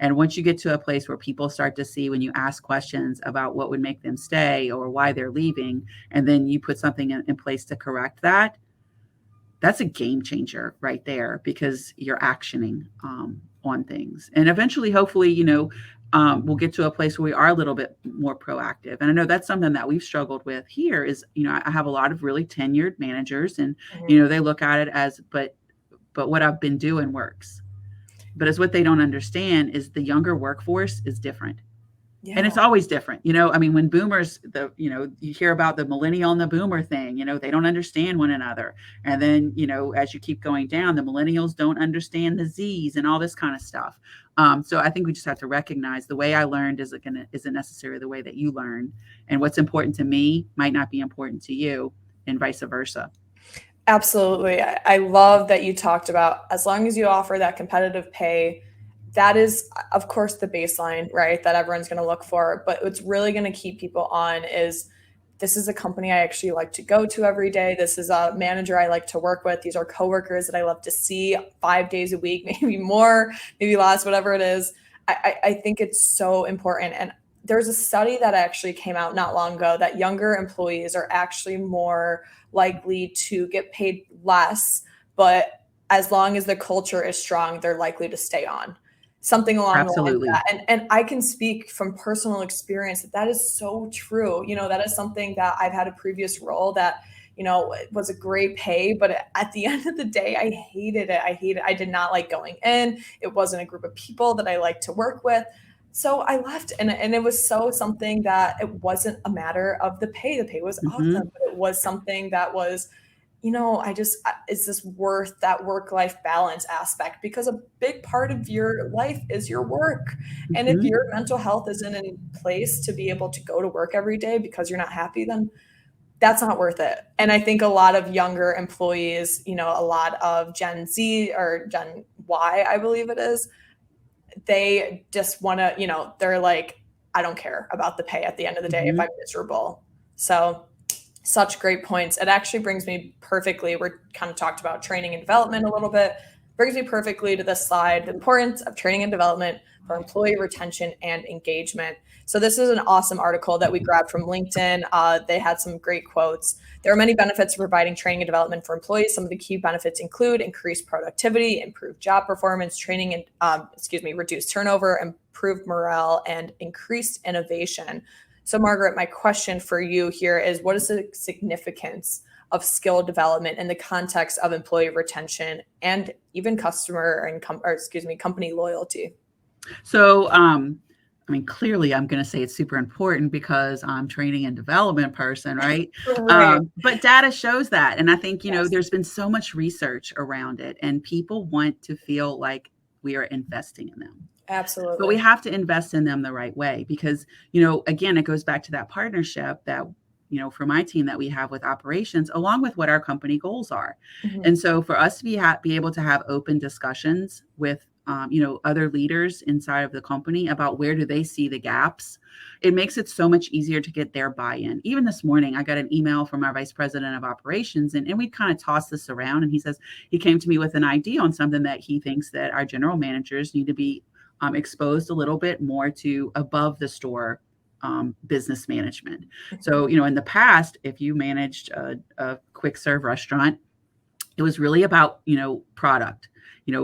[SPEAKER 2] And once you get to a place where people start to see, when you ask questions about what would make them stay or why they're leaving, and then you put something in place to correct that, that's a game changer right there, because you're actioning on things. And eventually, hopefully, we'll get to a place where we are a little bit more proactive. And I know that's something that we've struggled with here is, I have a lot of really tenured managers, and, they look at it as, but what I've been doing works. But as what they don't understand is the younger workforce is different. Yeah. And it's always different. When boomers, you hear about the millennial and the boomer thing, they don't understand one another. And then, as you keep going down, the millennials don't understand the Zs and all this kind of stuff. So I think we just have to recognize the way I learned isn't necessarily the way that you learn. And what's important to me might not be important to you, and vice versa.
[SPEAKER 1] Absolutely. I love that you talked about, as long as you offer that competitive pay, that is, of course, the baseline, right, that everyone's going to look for. But what's really going to keep people on is, this is a company I actually like to go to every day. This is a manager I like to work with. These are coworkers that I love to see 5 days a week, maybe more, maybe less, whatever it is. I think it's so important. And there's a study that actually came out not long ago that younger employees are actually more likely to get paid less, but as long as the culture is strong, they're likely to stay on. Something along the lines of that. And I can speak from personal experience that is so true. That is something that I've had a previous role that, it was a great pay, but at the end of the day, I hated it. I did not like going in. It wasn't a group of people that I liked to work with. So I left, and it was something that it wasn't a matter of the pay. The pay was awesome, but it was something that was, is this worth that work-life balance aspect? Because a big part of your life is your work. And if your mental health isn't in place to be able to go to work every day because you're not happy, then that's not worth it. And I think a lot of younger employees, a lot of Gen Z or Gen Y, I believe it is, they just want to, they're like, I don't care about the pay at the end of the day if I'm miserable. So such great points. It actually brings me perfectly. We're kind of talked about training and development a little bit. Brings me perfectly to this slide, the importance of training and development for employee retention and engagement. So this is an awesome article that we grabbed from LinkedIn. They had some great quotes. There are many benefits of providing training and development for employees. Some of the key benefits include increased productivity, improved job performance, training and reduced turnover, improved morale, and increased innovation. So Margaret, my question for you here is, what is the significance of skill development in the context of employee retention and even company loyalty?
[SPEAKER 2] So, clearly I'm going to say it's super important because I'm training and development person, right?
[SPEAKER 1] Right.
[SPEAKER 2] But data shows that. And I think, there's been so much research around it, and people want to feel like we are investing in them. But we
[SPEAKER 1] Absolutely.
[SPEAKER 2] have to invest in them the right way because, again, it goes back to that partnership that, for my team that we have with operations, along with what our company goals are.
[SPEAKER 1] Mhm.
[SPEAKER 2] And so for us to be able to have open discussions with, other leaders inside of the company about where do they see the gaps, it makes it so much easier to get their buy-in. Even this morning, I got an email from our vice president of operations, and we kind of tossed this around. And he came to me with an idea on something that he thinks that our general managers need to be exposed a little bit more to above the store business management. So, in the past, if you managed a quick serve restaurant, it was really about, product,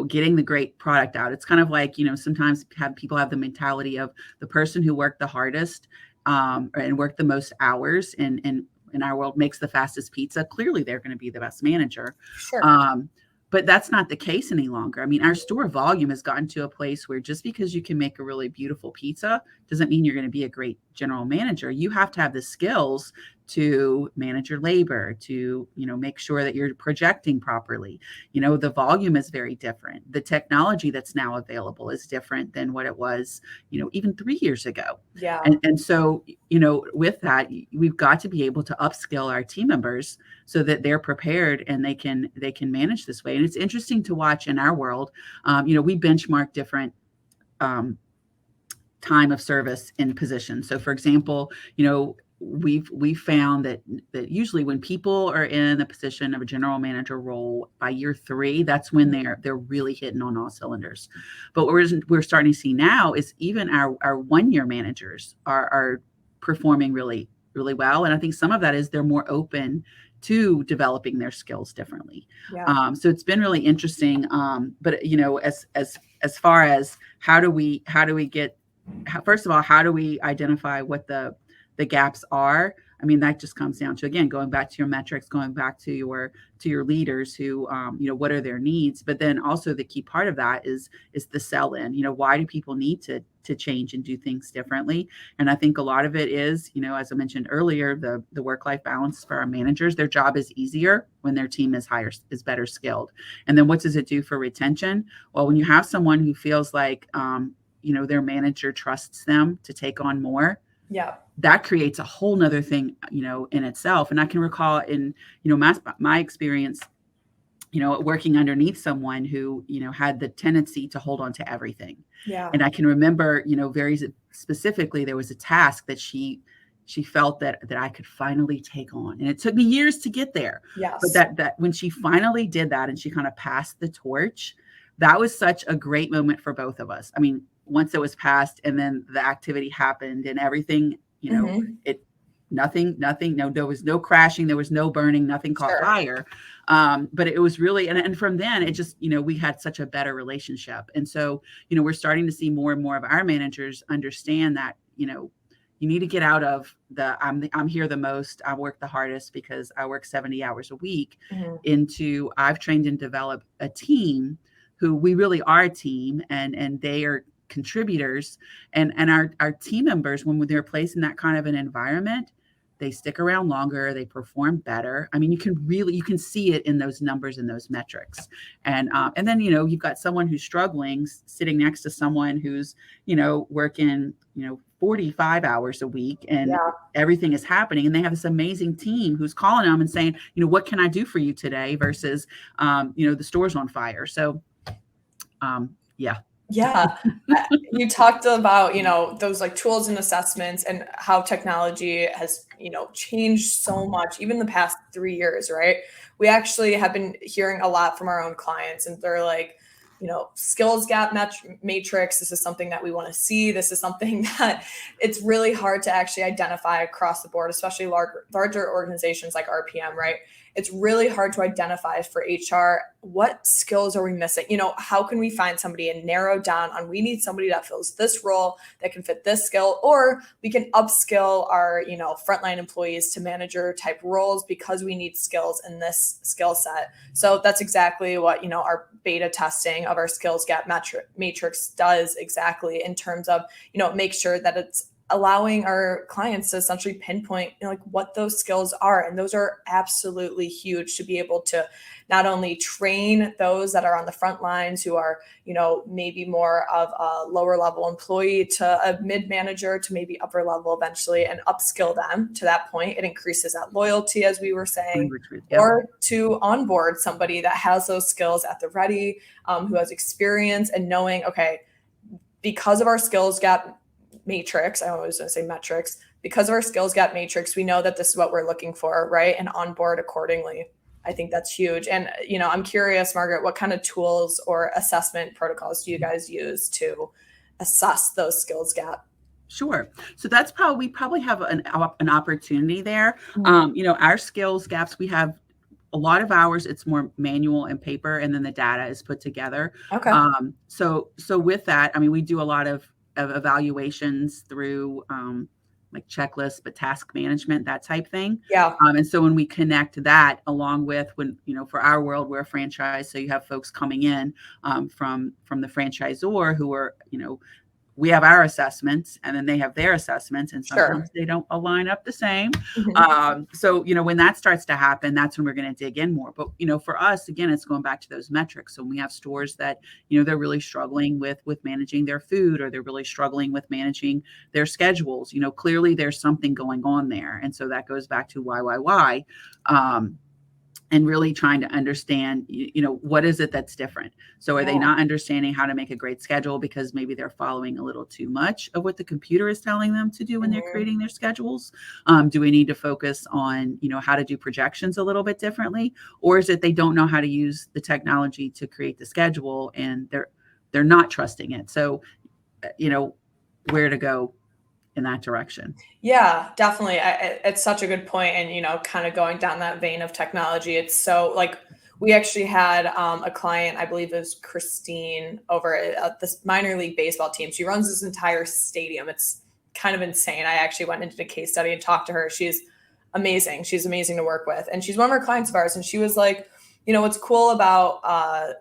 [SPEAKER 2] getting the great product out. It's kind of like, sometimes people have the mentality of the person who worked the hardest and worked the most hours and in our world makes the fastest pizza. Clearly, they're going to be the best manager.
[SPEAKER 1] Sure.
[SPEAKER 2] But that's not the case any longer. I mean, our store volume has gotten to a place where just because you can make a really beautiful pizza doesn't mean you're going to be a great general manager. You have to have the skills to manage your labor, to, make sure that you're projecting properly. The volume is very different. The technology that's now available is different than what it was, even 3 years ago.
[SPEAKER 1] Yeah.
[SPEAKER 2] And so, with that, we've got to be able to upskill our team members so that they're prepared and they can manage this way. And it's interesting to watch in our world. We benchmark different time of service in positions. So, for example, we've found that usually when people are in the position of a general manager role by year 3, that's when they're really hitting on all cylinders. But what we're starting to see now is even our 1-year managers are performing really, really well. And I think some of that is they're more open to developing their skills differently.
[SPEAKER 1] Yeah.
[SPEAKER 2] So it's been really interesting. But as far as how do we get, first of all, how do we identify what the gaps are? I mean, that just comes down to, again, going back to your metrics, going back to your leaders who, what are their needs? But then also the key part of that is the sell in. Why do people need to change and do things differently? And I think a lot of it is, as I mentioned earlier, the work-life balance for our managers. Their job is easier when their team is better skilled. And then what does it do for retention? Well, when you have someone who feels like, their manager trusts them to take on more,
[SPEAKER 1] Yeah.
[SPEAKER 2] that creates a whole nother thing, in itself. And I can recall in, my experience, working underneath someone who, had the tendency to hold on to everything.
[SPEAKER 1] Yeah.
[SPEAKER 2] And I can remember, very specifically, there was a task that she felt that I could finally take on. And it took me years to get there.
[SPEAKER 1] Yes.
[SPEAKER 2] But that when she finally did that and she kind of passed the torch, that was such a great moment for both of us. I mean, once it was passed and then the activity happened and everything, nothing, no, there was no crashing, there was no burning, nothing caught fire. But it was really, and from then it just, we had such a better relationship. And so, we're starting to see more and more of our managers understand that, you need to get out of I'm here the most, I work the hardest because I work 70 hours a week, into I've trained and developed a team who we really are a team, and they are contributors, and our team members, when they're placed in that kind of an environment, they stick around longer, they perform better. I mean, you can see it in those numbers and those metrics. And then, you've got someone who's struggling sitting next to someone who's, working, 45 hours a week, and everything is happening. And they have this amazing team who's calling them and saying, what can I do for you today? Versus, the store's on fire. So, yeah.
[SPEAKER 1] Yeah. You talked about, those like tools and assessments and how technology has, changed so much, even the past 3 years, right? We actually have been hearing a lot from our own clients, and they're like, skills gap matrix. This is something that we want to see. This is something that it's really hard to actually identify across the board, especially larger organizations like RPM, right? It's really hard to identify for HR, what skills are we missing? How can we find somebody and narrow down on, we need somebody that fills this role that can fit this skill, or we can upskill our, frontline employees to manager type roles because we need skills in this skill set. So that's exactly what, our beta testing of our skills gap matrix does exactly, in terms of, make sure that it's allowing our clients to essentially pinpoint, like what those skills are. And those are absolutely huge to be able to not only train those that are on the front lines who are, maybe more of a lower level employee to a mid manager to maybe upper level eventually, and upskill them to that point. It increases that loyalty, as we were saying, or to onboard somebody that has those skills at the ready, who has experience and knowing, okay, because of our skills gap matrix, I always want to say metrics, because of our skills gap matrix, we know that this is what we're looking for, right? And onboard accordingly. I think that's huge. And, I'm curious, Margaret, what kind of tools or assessment protocols do you guys use to assess those skills gap?
[SPEAKER 2] Sure. So that's we probably have an opportunity there. Our skills gaps, we have a lot of hours, it's more manual and paper, and then the data is put together.
[SPEAKER 1] Okay.
[SPEAKER 2] So with that, we do a lot of evaluations through like checklists, but task management, that type thing.
[SPEAKER 1] Yeah.
[SPEAKER 2] And so when we connect that along with for our world, we're a franchise. So you have folks coming in from the franchisor who are, we have our assessments and then they have their assessments, and sometimes they don't align up the same. So, when that starts to happen, that's when we're going to dig in more. But, for us, again, it's going back to those metrics. So when we have stores that, they're really struggling with managing their food, or they're really struggling with managing their schedules, clearly there's something going on there. And so that goes back to why. And really trying to understand, what is it that's different? So are they not understanding how to make a great schedule because maybe they're following a little too much of what the computer is telling them to do when they're creating their schedules? Do we need to focus on, how to do projections a little bit differently? Or is it they don't know how to use the technology to create the schedule and they're not trusting it? So, where to go in that direction?
[SPEAKER 1] Yeah, definitely. It's such a good point. And, kind of going down that vein of technology, it's so like, we actually had a client, I believe it was Christine, over at this minor league baseball team. She runs this entire stadium. It's kind of insane. I actually went into the case study and talked to her. She's amazing. She's amazing to work with. And she's one of our clients of ours. And she was like, what's cool about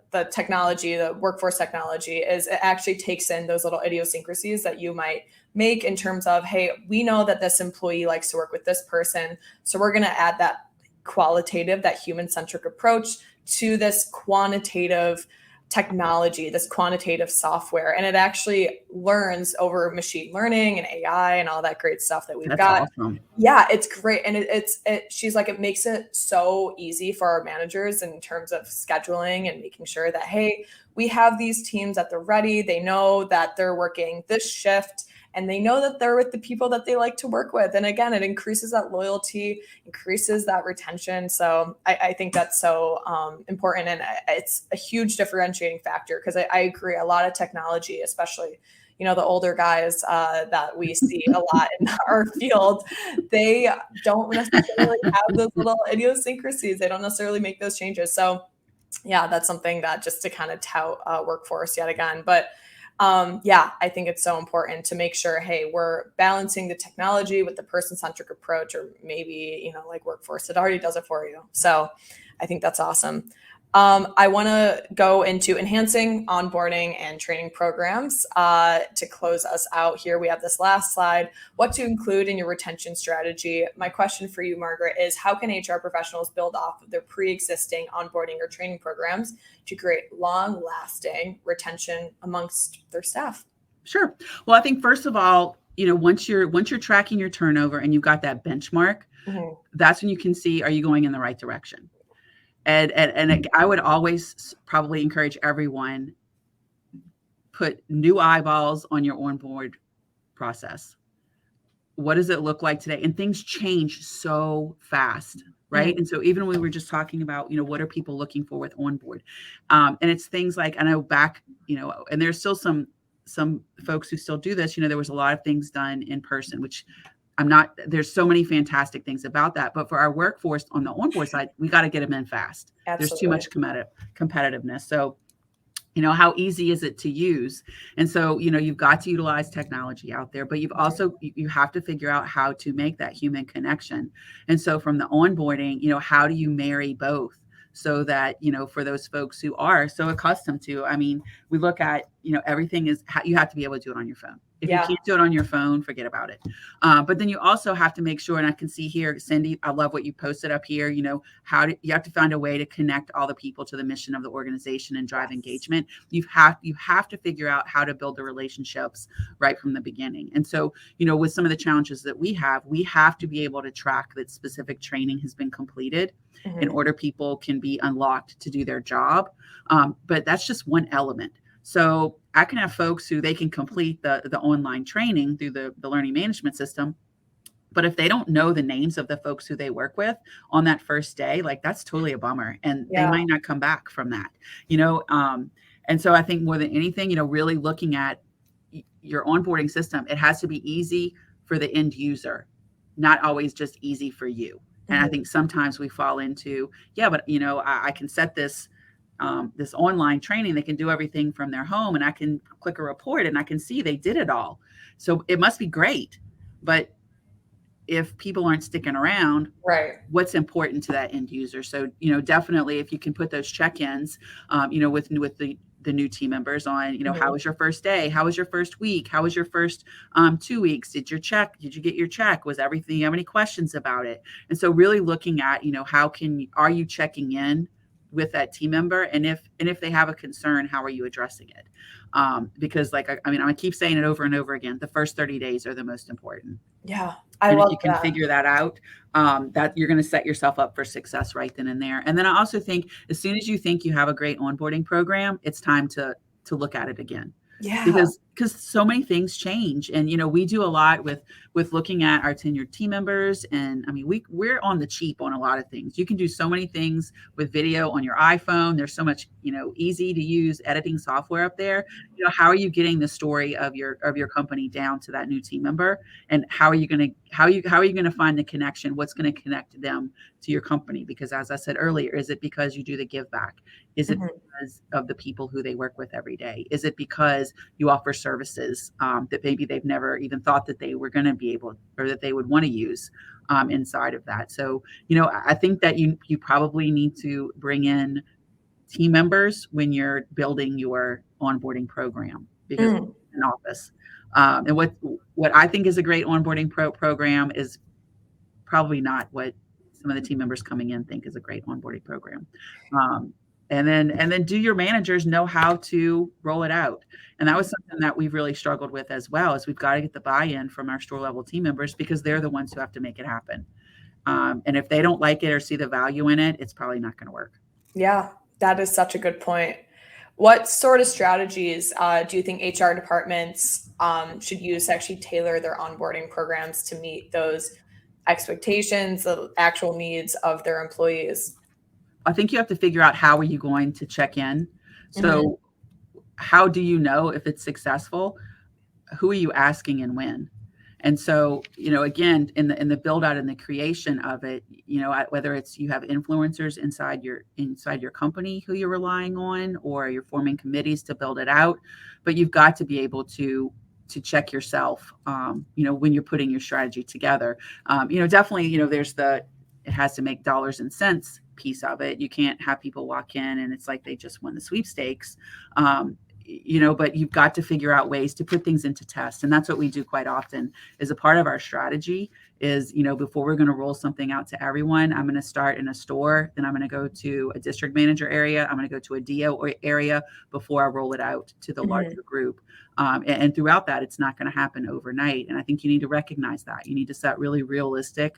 [SPEAKER 1] the technology, the workforce technology, is it actually takes in those little idiosyncrasies that you might make in terms of, hey, we know that this employee likes to work with this person, so we're going to add that qualitative, that human-centric approach to this quantitative technology, this quantitative software. And it actually learns over machine learning and AI and all that great stuff that we've got.
[SPEAKER 2] Awesome.
[SPEAKER 1] Yeah, it's great. And she's like, it makes it so easy for our managers in terms of scheduling and making sure that, hey, we have these teams at the ready. They know that they're working this shift, and they know that they're with the people that they like to work with. And again, it increases that loyalty, increases that retention. So I think that's so important. And it's a huge differentiating factor, because I agree, a lot of technology, especially, the older guys that we see a lot in our field, they don't necessarily have those little idiosyncrasies. They don't necessarily make those changes. So yeah, that's something that just to kind of tout workforce yet again. But I think it's so important to make sure, hey, we're balancing the technology with the person-centric approach, or maybe, like workforce, it already does it for you. So I think that's awesome. I want to go into enhancing onboarding and training programs to close us out here. We have this last slide, what to include in your retention strategy. My question for you, Margaret, is how can HR professionals build off of their pre-existing onboarding or training programs to create long-lasting retention amongst their staff?
[SPEAKER 2] Sure. Well, I think first of all, once you're tracking your turnover and you've got that benchmark, that's when you can see, are you going in the right direction? And I would always probably encourage everyone, put new eyeballs on your onboard process. What does it look like today? And things change so fast, right? And so even when we were just talking about, what are people looking for with onboard? And it's things like, I know back, and there's still some folks who still do this, there was a lot of things done in person, which there's so many fantastic things about that. But for our workforce on the onboard side, we got to get them in fast. Absolutely. There's too much competitiveness. So, how easy is it to use? And so, you've got to utilize technology out there, but you have to figure out how to make that human connection. And so from the onboarding, how do you marry both? So that, for those folks who are so accustomed to, we look at, everything you have to be able to do it on your phone. If you can't do it on your phone, forget about it. But then you also have to make sure, and I can see here, Cindy, I love what you posted up here. You have to find a way to connect all the people to the mission of the organization and drive engagement. You have to figure out how to build the relationships right from the beginning. And so, with some of the challenges that we have to be able to track that specific training has been completed in order people can be unlocked to do their job. But that's just one element. So I can have folks who they can complete the online training through the learning management system. But if they don't know the names of the folks who they work with on that first day, like that's totally a bummer. And they might not come back from that, and so I think more than anything, really looking at your onboarding system, it has to be easy for the end user, not always just easy for you. And I think sometimes we fall into, but I can set this online training. They can do everything from their home, and I can click a report and I can see they did it all. So it must be great. But if people aren't sticking around,
[SPEAKER 1] right,
[SPEAKER 2] what's important to that end user? So, definitely if you can put those check-ins, with the new team members on, how was your first day? How was your first week? How was your first 2 weeks? Did you get your check? Was everything, you have any questions about it? And so really looking at, are you checking in with that team member? And if they have a concern, how are you addressing it? Because I keep saying it over and over again, the first 30 days are the most important.
[SPEAKER 1] Yeah.
[SPEAKER 2] And if you can figure that out, that you're going to set yourself up for success right then and there. And then I also think as soon as you think you have a great onboarding program, it's time to look at it again.
[SPEAKER 1] Yeah.
[SPEAKER 2] Because so many things change. And, we do a lot with looking at our tenured team members. And we're on the cheap on a lot of things. You can do so many things with video on your iPhone. There's so much, easy to use editing software up there. How are you getting the story of your company down to that new team member? And how are you going to find the connection? What's going to connect them to your company? Because as I said earlier, is it because you do the give back? Is it because of the people who they work with every day? Is it because you offer services that maybe they've never even thought that they were going to be able, or that they would want to use inside of that? So, I think that you probably need to bring in team members when you're building your onboarding program, because it's an office. And what I think is a great onboarding program is probably not what some of the team members coming in think is a great onboarding program. And then do your managers know how to roll it out? And that was something that we've really struggled with as well, is we've got to get the buy-in from our store level team members, because they're the ones who have to make it happen. And if they don't like it or see the value in it, it's probably not going to work.
[SPEAKER 1] Yeah, that is such a good point. What sort of strategies do you think HR departments should use to actually tailor their onboarding programs to meet those expectations, the actual needs of their employees?
[SPEAKER 2] I think you have to figure out, how are you going to check in? So how do you know if it's successful? Who are you asking and when? And so, again, in the build out and the creation of it, whether it's you have influencers inside your company who you're relying on, or you're forming committees to build it out, but you've got to be able to check yourself, when you're putting your strategy together. Definitely, it has to make dollars and cents piece of it. You can't have people walk in and it's like they just won the sweepstakes. But you've got to figure out ways to put things into test. And that's what we do quite often. Is a part of our strategy is, before we're going to roll something out to everyone, I'm going to start in a store, then I'm going to go to a district manager area, I'm going to go to a DO area before I roll it out to the larger group. And throughout that, it's not going to happen overnight. And I think you need to recognize that. You need to set really realistic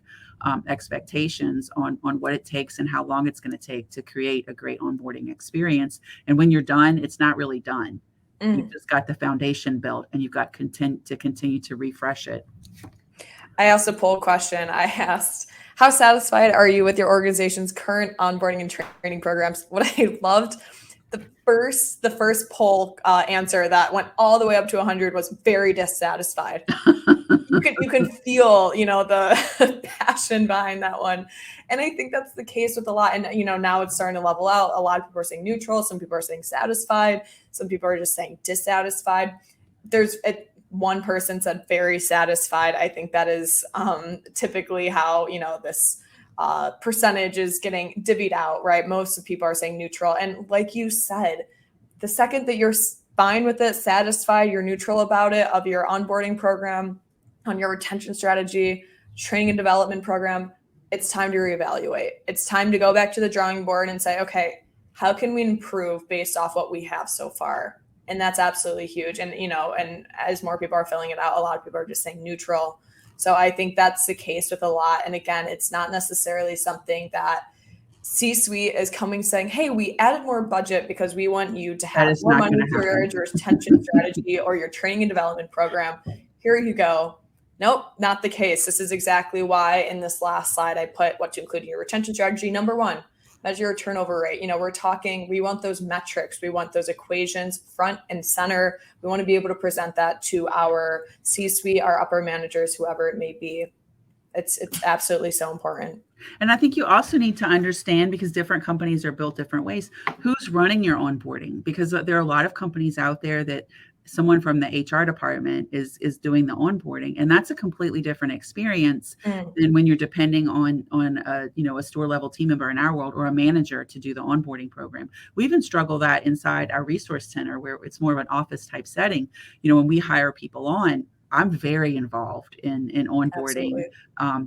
[SPEAKER 2] expectations on what it takes and how long it's going to take to create a great onboarding experience. And when you're done, it's not really done. You've just got the foundation built, and you've got to continue to refresh it.
[SPEAKER 1] I asked a poll question. I asked, how satisfied are you with your organization's current onboarding and training programs? What I loved, the first poll answer that went all the way up to 100 was very dissatisfied. You can feel, the passion behind that one. And I think that's the case with a lot. And, now it's starting to level out. A lot of people are saying neutral. Some people are saying satisfied. Some people are just saying dissatisfied. One person said very satisfied. I think that is typically how, this percentage is getting divvied out, right? Most of people are saying neutral. And like you said, the second that you're fine with it, satisfied, you're neutral about it, of your onboarding program, on your retention strategy, training and development program, it's time to reevaluate. It's time to go back to the drawing board and say, okay, how can we improve based off what we have so far? And that's absolutely huge. And, and as more people are filling it out, a lot of people are just saying neutral. So I think that's the case with a lot. And again, it's not necessarily something that C-suite is coming saying, hey, we added more budget because we want you to have more money for your retention strategy or your training and development program. Here you go. Nope, not the case. This is exactly why in this last slide I put what to include in your retention strategy. Number one, measure your turnover rate. We want those metrics. We want those equations front and center. We want to be able to present that to our C-suite, our upper managers, whoever it may be. It's absolutely so important.
[SPEAKER 2] And I think you also need to understand, because different companies are built different ways, who's running your onboarding, because there are a lot of companies out there that someone from the HR department is doing the onboarding, and that's a completely different experience than when you're depending on a store level team member in our world, or a manager to do the onboarding program. We even struggle that inside our resource center, where it's more of an office type setting. When we hire people on, I'm very involved in onboarding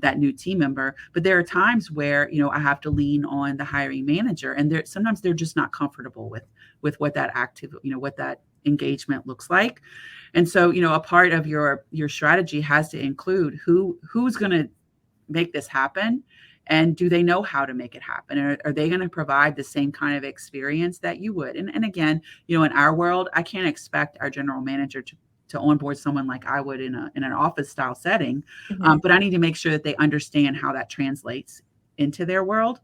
[SPEAKER 2] that new team member. But there are times where, I have to lean on the hiring manager, and sometimes they're just not comfortable with what that what that engagement looks like. And so, a part of your strategy has to include who's going to make this happen, and do they know how to make it happen? Are they going to provide the same kind of experience that you would? And again, in our world, I can't expect our general manager to onboard someone like I would in an office style setting. But I need to make sure that they understand how that translates into their world.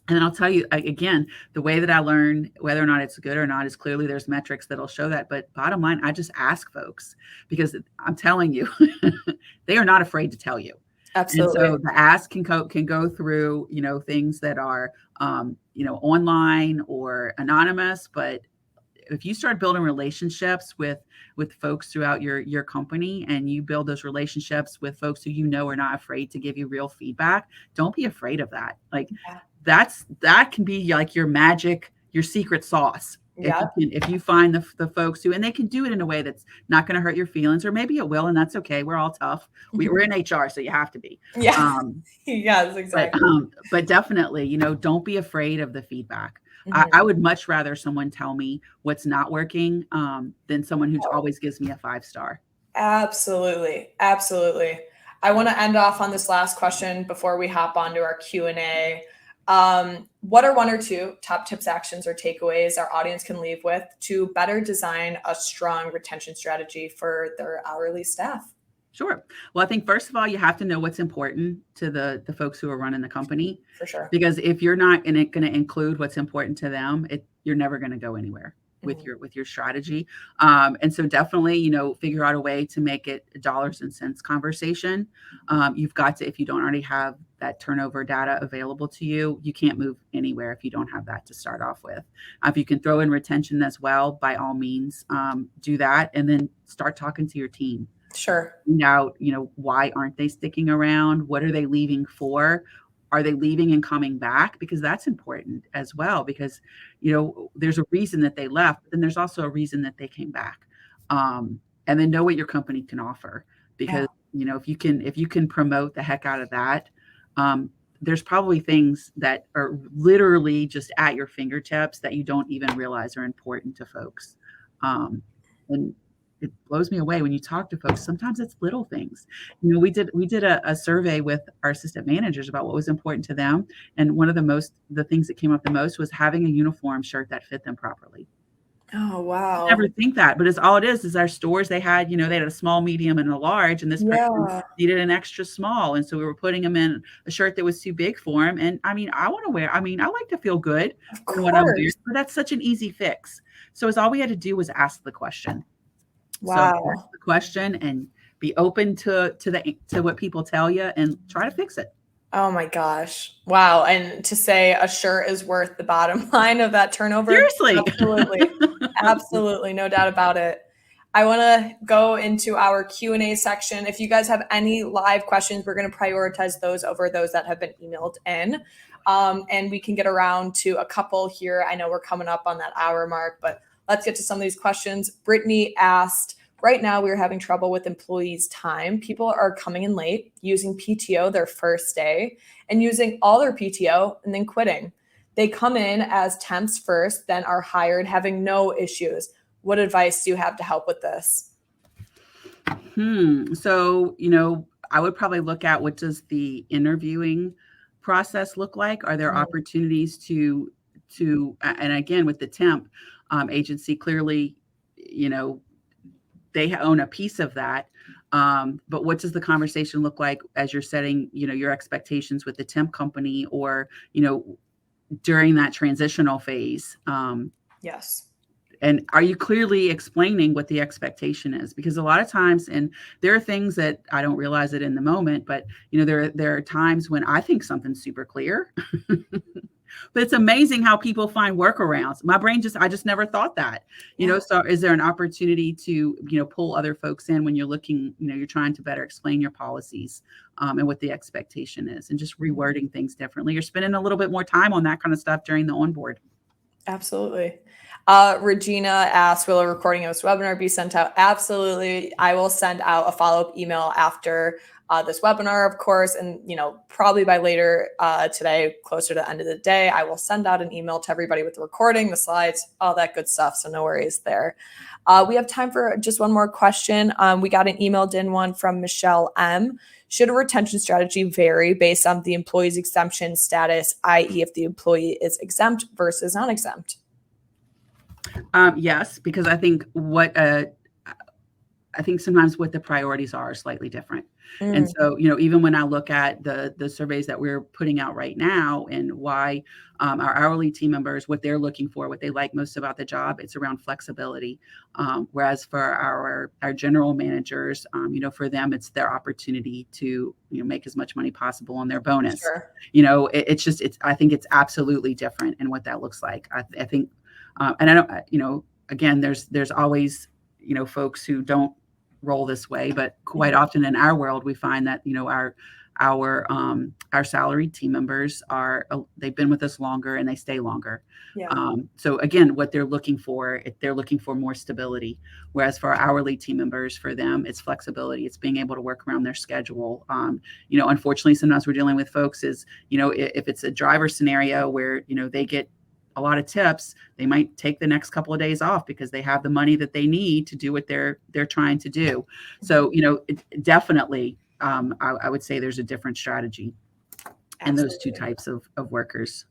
[SPEAKER 2] And then I'll tell you, again, the way that I learn whether or not it's good or not is clearly there's metrics that'll show that. But bottom line, I just ask folks, because I'm telling you, they are not afraid to tell you.
[SPEAKER 1] Absolutely.
[SPEAKER 2] And so the ask can go through, things that are, online or anonymous. But if you start building relationships with folks throughout your company, and you build those relationships with folks who are not afraid to give you real feedback, don't be afraid of that. Like that can be like your magic, your secret sauce.
[SPEAKER 1] Yeah.
[SPEAKER 2] If you find the folks who, and they can do it in a way that's not going to hurt your feelings, or maybe it will, and that's okay. We're all tough. We're in HR, so you have to be.
[SPEAKER 1] Yeah. Yes, exactly.
[SPEAKER 2] But definitely, don't be afraid of the feedback. I would much rather someone tell me what's not working than someone who always gives me a 5-star.
[SPEAKER 1] Absolutely. Absolutely. I want to end off on this last question before we hop onto our Q&A. What are one or two top tips, actions, or takeaways our audience can leave with to better design a strong retention strategy for their hourly staff?
[SPEAKER 2] Sure. Well, I think first of all, you have to know what's important to the folks who are running the company.
[SPEAKER 1] For sure.
[SPEAKER 2] Because if you're not going to include what's important to them, you're never going to go anywhere with your strategy. And so definitely, figure out a way to make it a dollars and cents conversation. You've got to, if you don't already have that turnover data available to you, you can't move anywhere if you don't have that to start off with. If you can throw in retention as well, by all means, do that, and then start talking to your team.
[SPEAKER 1] Sure.
[SPEAKER 2] Now, why aren't they sticking around? What are they leaving for? Are they leaving and coming back? Because that's important as well, because, there's a reason that they left, but then there's also a reason that they came back. And then know what your company can offer, because, if you can promote the heck out of that, there's probably things that are literally just at your fingertips that you don't even realize are important to folks. And it blows me away when you talk to folks. Sometimes it's little things. We did a survey with our assistant managers about what was important to them. And one of the things that came up the most was having a uniform shirt that fit them properly.
[SPEAKER 1] Oh, wow.
[SPEAKER 2] I never think that, but all it is our stores, they had a small, medium, and a large, and this person needed an extra small. And so we were putting them in a shirt that was too big for him. And I like to feel good in what I'm wearing, but that's such an easy fix. So all we had to do was ask the question.
[SPEAKER 1] Wow.
[SPEAKER 2] So ask the question and be open to what people tell you and try to fix it.
[SPEAKER 1] Oh my gosh. Wow. And to say a shirt is worth the bottom line of that turnover.
[SPEAKER 2] Seriously.
[SPEAKER 1] Absolutely. Absolutely. No doubt about it. I want to go into our Q&A section. If you guys have any live questions, we're going to prioritize those over those that have been emailed in. And we can get around to a couple here. I know we're coming up on that hour mark, but let's get to some of these questions. Brittany asked, right now we're having trouble with employees' time. People are coming in late, using PTO their first day, and using all their PTO and then quitting. They come in as temps first, then are hired, having no issues. What advice do you have to help with this?
[SPEAKER 2] So, I would probably look at what does the interviewing process look like? Are there opportunities to, and again, with the temp agency, clearly, they own a piece of that. But what does the conversation look like as you're setting, your expectations with the temp company or, during that transitional phase?
[SPEAKER 1] Yes.
[SPEAKER 2] And are you clearly explaining what the expectation is? Because a lot of times, and there are things that I don't realize it in the moment, but there are times when I think something's super clear. But it's amazing how people find workarounds. My brain I just never thought that, so is there an opportunity to, pull other folks in when you're looking, you're trying to better explain your policies and what the expectation is and just rewording things differently. You're spending a little bit more time on that kind of stuff during the onboard.
[SPEAKER 1] Absolutely. Regina asked, will a recording of this webinar be sent out? Absolutely. I will send out a follow-up email after this webinar, of course, and probably by later today, closer to the end of the day, I will send out an email to everybody with the recording, the slides, all that good stuff. So no worries there. We have time for just one more question. We got an emailed in one from Michelle M. Should a retention strategy vary based on the employee's exemption status, i.e. if the employee is exempt versus non-exempt?
[SPEAKER 2] Yes, because I think sometimes what the priorities are slightly different. And so, even when I look at the surveys that we're putting out right now and why our hourly team members, what they're looking for, what they like most about the job, it's around flexibility. Whereas for our general managers, for them, it's their opportunity to, make as much money possible on their bonus.
[SPEAKER 1] Sure.
[SPEAKER 2] I think it's absolutely different in what that looks like. I think, and I don't, again, there's always, folks who don't roll this way, but quite often in our world, we find that, our salaried team members they've been with us longer and they stay longer.
[SPEAKER 1] Yeah.
[SPEAKER 2] So again, what they're looking for more stability. Whereas for our hourly team members, for them, it's flexibility. It's being able to work around their schedule. Unfortunately, sometimes we're dealing with folks if it's a driver scenario where, they get a lot of tips, they might take the next couple of days off because they have the money that they need to do what they're trying to do. So, definitely, I would say there's a different strategy in those two types of workers.